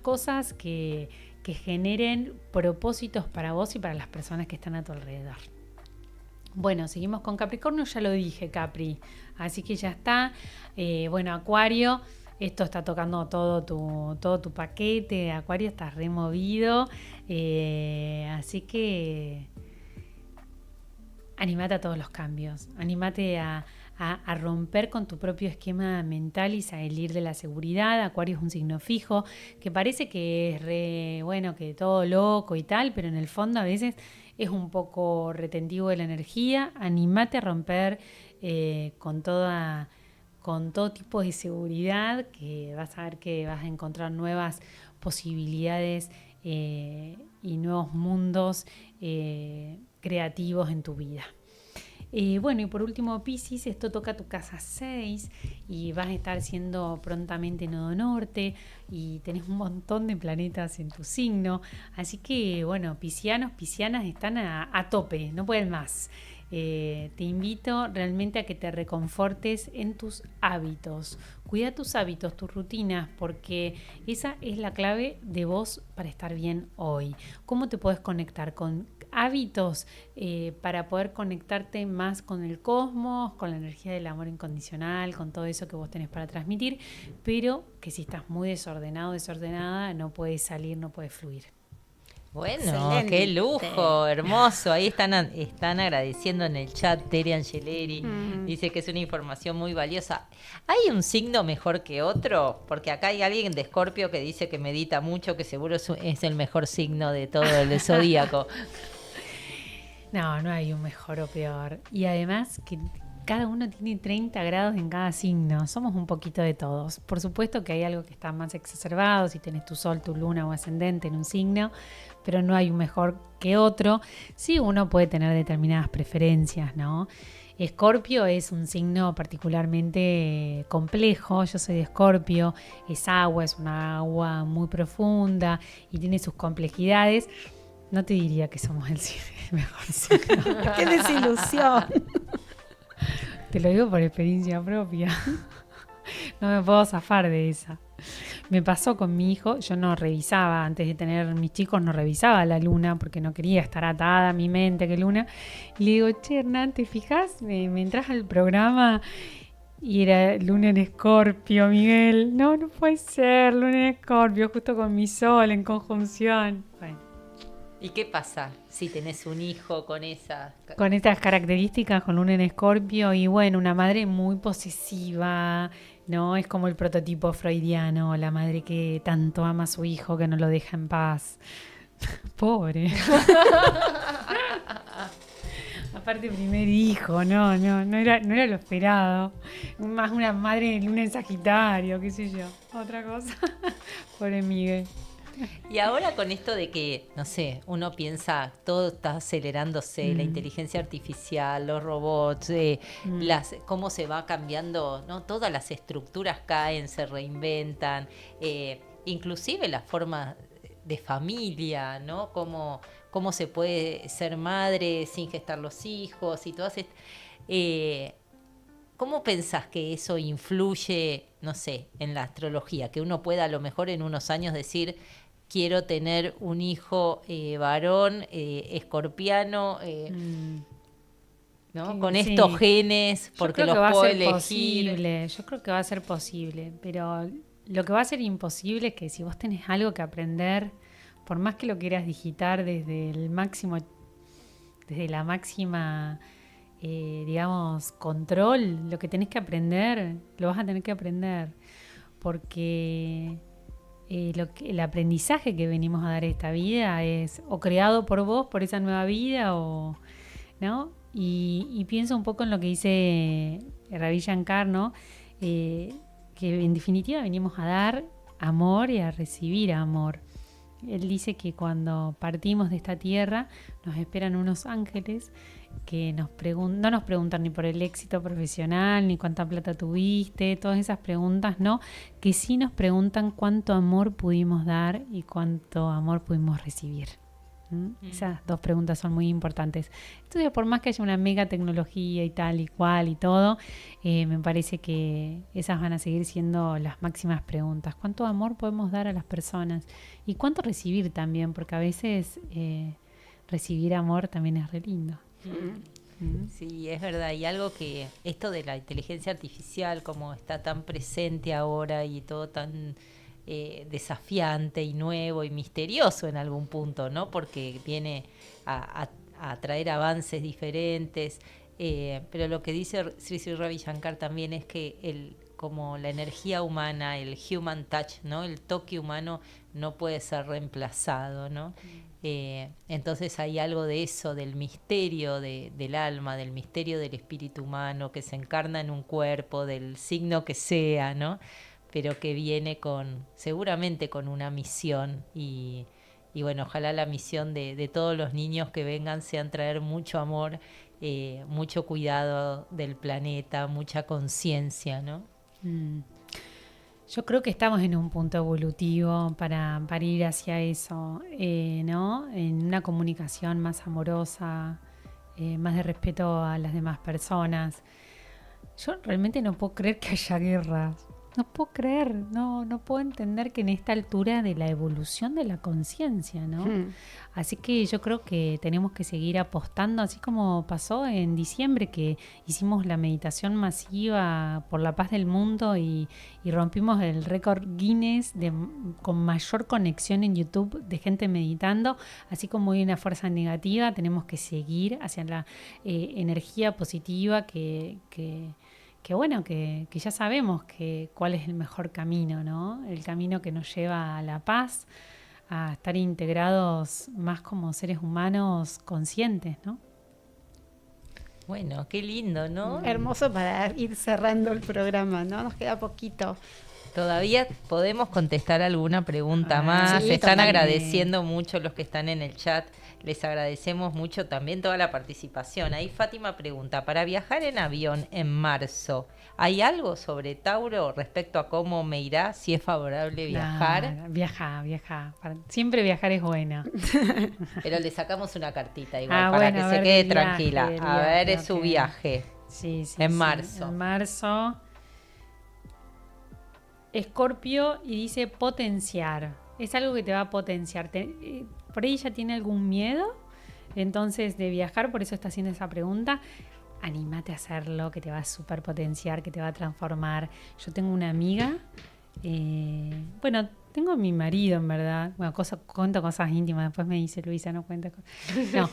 cosas que generen propósitos para vos y para las personas que están a tu alrededor. Bueno, seguimos con Capricornio, ya lo dije, Capri, así que ya está. Acuario, esto está tocando todo tu paquete. Acuario está removido, así que anímate a todos los cambios, anímate a romper con tu propio esquema mental y salir de la seguridad. Acuario es un signo fijo, que parece que es que todo loco y tal, pero en el fondo a veces es un poco retentivo de la energía. Anímate a romper con todo tipo de seguridad, que vas a ver que vas a encontrar nuevas posibilidades y nuevos mundos creativos en tu vida. Y por último, Piscis, esto toca tu casa 6 y vas a estar siendo prontamente nodo norte y tenés un montón de planetas en tu signo, así que piscianos, piscianas están a tope, no pueden más. Te invito realmente a que te reconfortes en tus hábitos. Cuida tus hábitos, tus rutinas, porque esa es la clave de vos para estar bien hoy. ¿Cómo te podés conectar con hábitos para poder conectarte más con el cosmos, con la energía del amor incondicional, con todo eso que vos tenés para transmitir, pero que si estás muy desordenado, desordenada, no puedes salir, no puedes fluir? Bueno, excelente. Qué lujo, hermoso. Ahí están agradeciendo en el chat. Tere Angeleri dice que es una información muy valiosa. ¿Hay un signo mejor que otro? Porque acá hay alguien de Escorpio que dice que medita mucho, que seguro es el mejor signo de todo el zodíaco. No, no hay un mejor o peor. Y además que cada uno tiene 30 grados en cada signo. Somos un poquito de todos. Por supuesto que hay algo que está más exacerbado, si tenés tu sol, tu luna o ascendente en un signo, pero no hay un mejor que otro. Sí, uno puede tener determinadas preferencias, ¿no? Escorpio es un signo particularmente complejo. Yo soy de Escorpio, es agua, es una agua muy profunda y tiene sus complejidades. No te diría que somos el mejor signo. ¡Qué desilusión! Te lo digo por experiencia propia. No me puedo zafar de esa. Me pasó con mi hijo, yo no revisaba, antes de tener mis chicos, no revisaba la luna porque no quería estar atada a mi mente que luna. Y le digo, che, Hernán, ¿te fijas? Me entras al programa y era luna en Escorpio, Miguel. No, no puede ser, luna en Escorpio, justo con mi sol en conjunción. Bueno. ¿Y qué pasa si tenés un hijo con con estas características, con luna en Escorpio? Y bueno, una madre muy posesiva, ¿no? Es como el prototipo freudiano, la madre que tanto ama a su hijo que no lo deja en paz. Pobre. Aparte, primer hijo, no era lo esperado. Más una madre de luna en Sagitario, qué sé yo, otra cosa. Pobre Miguel. Y ahora con esto de que, no sé, uno piensa, todo está acelerándose, la inteligencia artificial, los robots, cómo se va cambiando, ¿no? Todas las estructuras caen, se reinventan, inclusive la forma de familia, ¿no? Cómo se puede ser madre sin gestar los hijos y todas ¿cómo pensás que eso influye, no sé, en la astrología? Que uno pueda a lo mejor en unos años decir, quiero tener un hijo varón, escorpiano, ¿no? Con Sí. estos genes, porque los puedo elegir. Posible. Yo creo que va a ser posible, pero lo que va a ser imposible es que si vos tenés algo que aprender, por más que lo quieras digitar desde la máxima, digamos, control, lo que tenés que aprender, lo vas a tener que aprender, porque el aprendizaje que venimos a dar esta vida es o creado por vos, por esa nueva vida, ¿no? Y pienso un poco en lo que dice Ravi Shankar, ¿no? Que en definitiva venimos a dar amor y a recibir amor. Él dice que cuando partimos de esta tierra nos esperan unos ángeles que no nos preguntan ni por el éxito profesional, ni cuánta plata tuviste, todas esas preguntas, no, que sí nos preguntan cuánto amor pudimos dar y cuánto amor pudimos recibir. Esas dos preguntas son muy importantes. Entonces, por más que haya una mega tecnología y tal y cual y todo, me parece que esas van a seguir siendo las máximas preguntas. ¿Cuánto amor podemos dar a las personas? Y cuánto recibir también, porque a veces recibir amor también es re lindo. Sí, es verdad. Y algo que esto de la inteligencia artificial, como está tan presente ahora y todo tan desafiante y nuevo y misterioso en algún punto, ¿no? Porque viene a traer avances diferentes. Pero lo que dice Sri Sri Ravi Shankar también es que como la energía humana, el human touch, ¿no? El toque humano no puede ser reemplazado, ¿no? Entonces hay algo de eso, del misterio del alma, del misterio del espíritu humano que se encarna en un cuerpo, del signo que sea, ¿no? Pero que viene seguramente con una misión y bueno, ojalá la misión de todos los niños que vengan sean traer mucho amor, mucho cuidado del planeta, mucha conciencia, ¿no? Yo creo que estamos en un punto evolutivo para ir hacia eso, ¿no? En una comunicación más amorosa, más de respeto a las demás personas. Yo realmente no puedo creer que haya guerras. No puedo creer, no puedo entender que en esta altura de la evolución de la conciencia, ¿no? Así que yo creo que tenemos que seguir apostando, así como pasó en diciembre que hicimos la meditación masiva por la paz del mundo y rompimos el récord Guinness con mayor conexión en YouTube de gente meditando. Así como hay una fuerza negativa, tenemos que seguir hacia la energía positiva que bueno, que ya sabemos cuál es el mejor camino, ¿no? El camino que nos lleva a la paz, a estar integrados más como seres humanos conscientes, ¿no? Bueno, qué lindo, ¿no? Hermoso para ir cerrando el programa, ¿no? Nos queda poquito. Todavía podemos contestar alguna pregunta más. sí, Están totalmente. agradeciendo mucho los que están en el chat. Les agradecemos mucho también toda la participación. Ahí Fátima pregunta, para viajar en avión en marzo, ¿hay algo sobre Tauro respecto a cómo me irá si es favorable viajar? No, viaja. Siempre viajar es bueno. Pero le sacamos una cartita igual Ah, para bueno, que a se ver, quede del viaje, tranquila. del A ver, viaje, es su ok. viaje. Sí, En marzo. En marzo. Escorpio y dice potenciar. Es algo que te va a potenciar. Por ahí ya tiene algún miedo, entonces de viajar, por eso está haciendo esa pregunta. Anímate a hacerlo, que te va a super potenciar, que te va a transformar. Yo tengo una amiga, tengo a mi marido en verdad. Bueno, cuento cosas íntimas, después me dice Luisa, no cuenta cosas. No,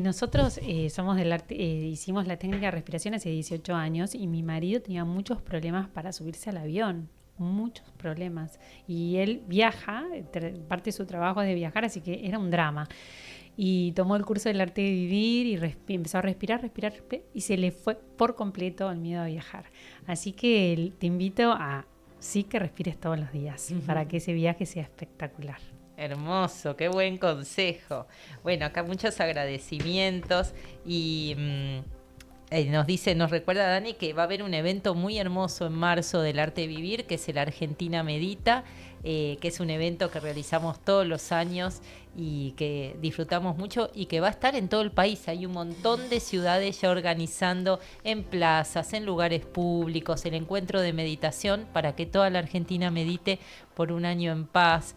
nosotros somos del arte, hicimos la técnica de respiración hace 18 años y mi marido tenía muchos problemas para subirse al avión. Muchos problemas. Y él viaja, parte de su trabajo es de viajar, así que era un drama. Y tomó el curso del arte de vivir y empezó a respirar, y se le fue por completo el miedo a viajar. Así que te invito a sí que respires todos los días para que ese viaje sea espectacular. Hermoso, qué buen consejo. Bueno, acá muchos agradecimientos y nos recuerda Dani que va a haber un evento muy hermoso en marzo del Arte de Vivir, que es el Argentina Medita, que es un evento que realizamos todos los años y que disfrutamos mucho y que va a estar en todo el país. Hay un montón de ciudades ya organizando en plazas, en lugares públicos, el encuentro de meditación para que toda la Argentina medite por un año en paz.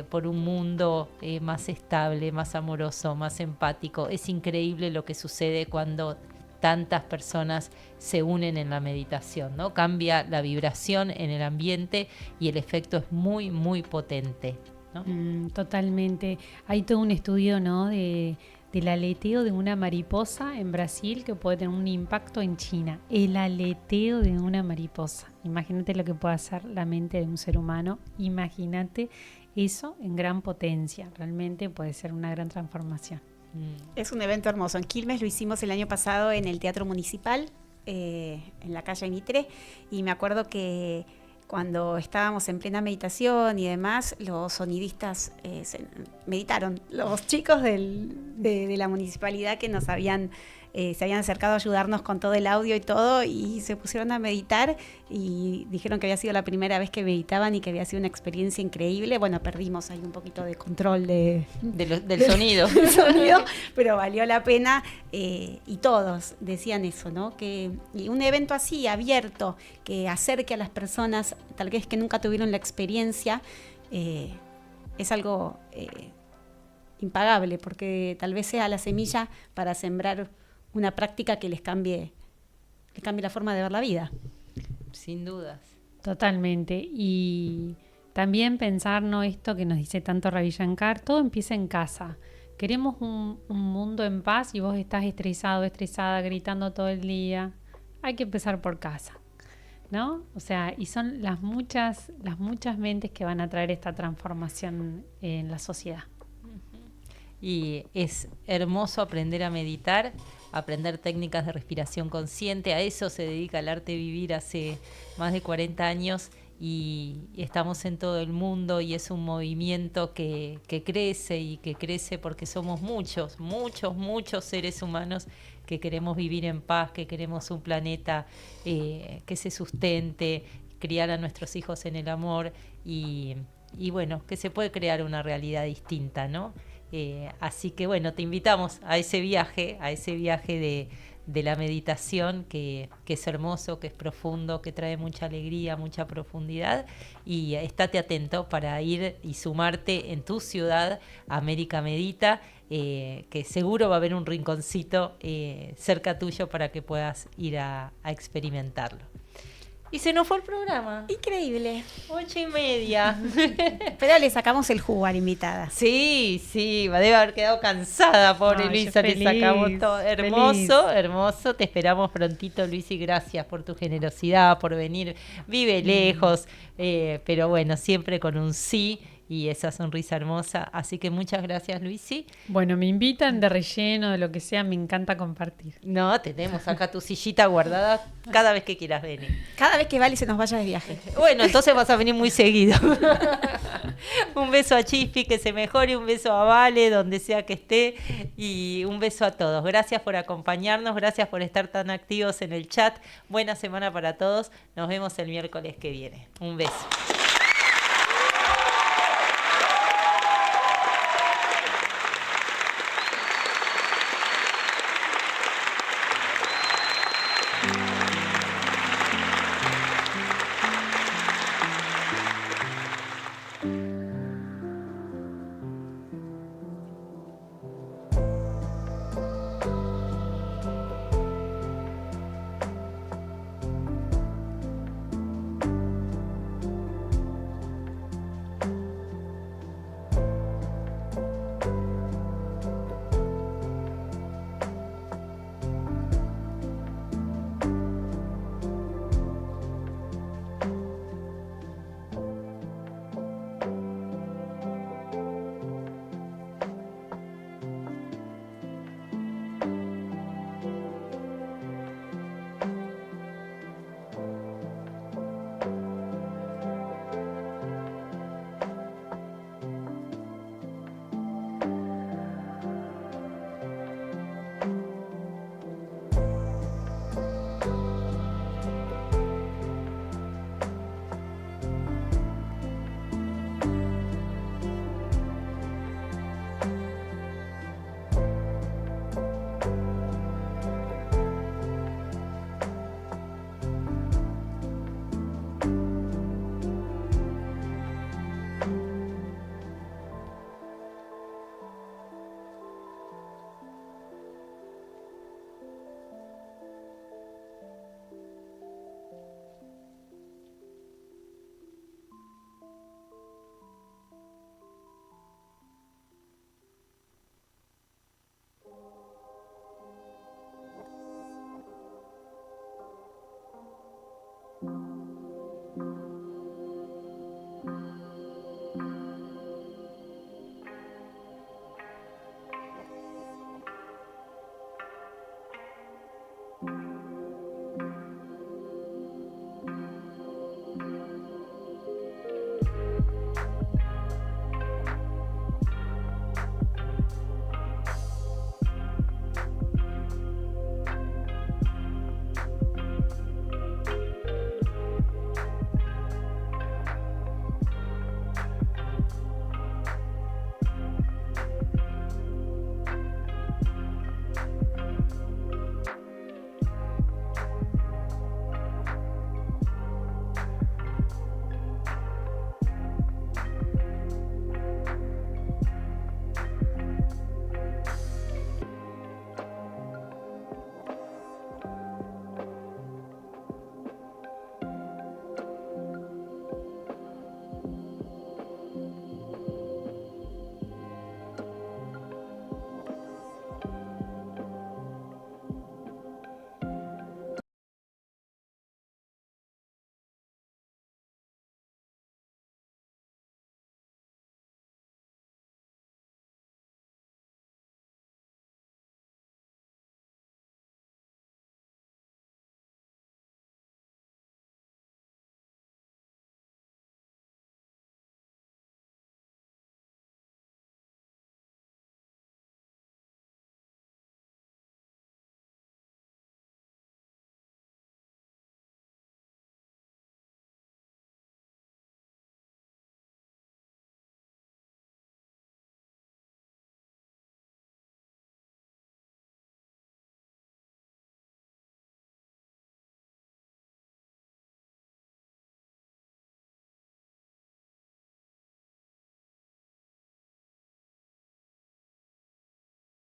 Por un mundo más estable, más amoroso, más empático. Es increíble lo que sucede cuando tantas personas se unen en la meditación, ¿no? Cambia la vibración en el ambiente y el efecto es muy, muy potente, ¿no? Totalmente. Hay todo un estudio, ¿no? del aleteo de una mariposa en Brasil que puede tener un impacto en China. El aleteo de una mariposa. Imagínate lo que puede hacer la mente de un ser humano. Imagínate eso en gran potencia. Realmente puede ser una gran transformación. Es un evento hermoso. En Quilmes lo hicimos el año pasado en el Teatro Municipal, en la calle Mitre, y me acuerdo que cuando estábamos en plena meditación y demás, los sonidistas meditaron. Los chicos de la municipalidad que nos habían se habían acercado a ayudarnos con todo el audio y todo, y se pusieron a meditar y dijeron que había sido la primera vez que meditaban y que había sido una experiencia increíble. Bueno, perdimos ahí un poquito de control del sonido. del sonido, pero valió la pena, y todos decían eso, ¿no? Que un evento así, abierto, que acerque a las personas, tal vez que nunca tuvieron la experiencia, es algo impagable, porque tal vez sea la semilla para sembrar una práctica que les cambie la forma de ver la vida. Sin dudas. Totalmente. Y también pensar, ¿no? Esto que nos dice tanto Ravi Shankar, todo empieza en casa. Queremos un mundo en paz y vos estás estresado, estresada, gritando todo el día. Hay que empezar por casa, ¿no? O sea, y son las muchas mentes que van a traer esta transformación en la sociedad. Y es hermoso aprender a meditar, aprender técnicas de respiración consciente. A eso se dedica el Arte de Vivir hace más de 40 años y estamos en todo el mundo, y es un movimiento que crece y que crece porque somos muchos seres humanos que queremos vivir en paz, que queremos un planeta que se sustente, criar a nuestros hijos en el amor y bueno, que se puede crear una realidad distinta, ¿no? Así que bueno, te invitamos a ese viaje de la meditación que es hermoso, que es profundo, que trae mucha alegría, mucha profundidad, y estate atento para ir y sumarte en tu ciudad a América Medita, que seguro va a haber un rinconcito cerca tuyo para que puedas ir a experimentarlo. Y se nos fue el programa. Increíble. 8:30. Pero le sacamos el jugo a la invitada. Sí, debe haber quedado cansada, pobre Luisa, le sacamos todo. Hermoso. Te esperamos prontito, Luis, y gracias por tu generosidad, por venir. Vive lejos, pero bueno, siempre con un sí. y esa sonrisa hermosa. Así que muchas gracias, Luisi. Bueno, me invitan de relleno, de lo que sea, me encanta compartir. No, tenemos acá tu sillita guardada cada vez que quieras venir. Cada vez que Vale se nos vaya de viaje. Bueno, entonces vas a venir muy seguido. Un beso a Chispi, que se mejore, un beso a Vale, donde sea que esté, y un beso a todos. Gracias por acompañarnos, gracias por estar tan activos en el chat. Buena semana para todos. Nos vemos el miércoles que viene. Un beso.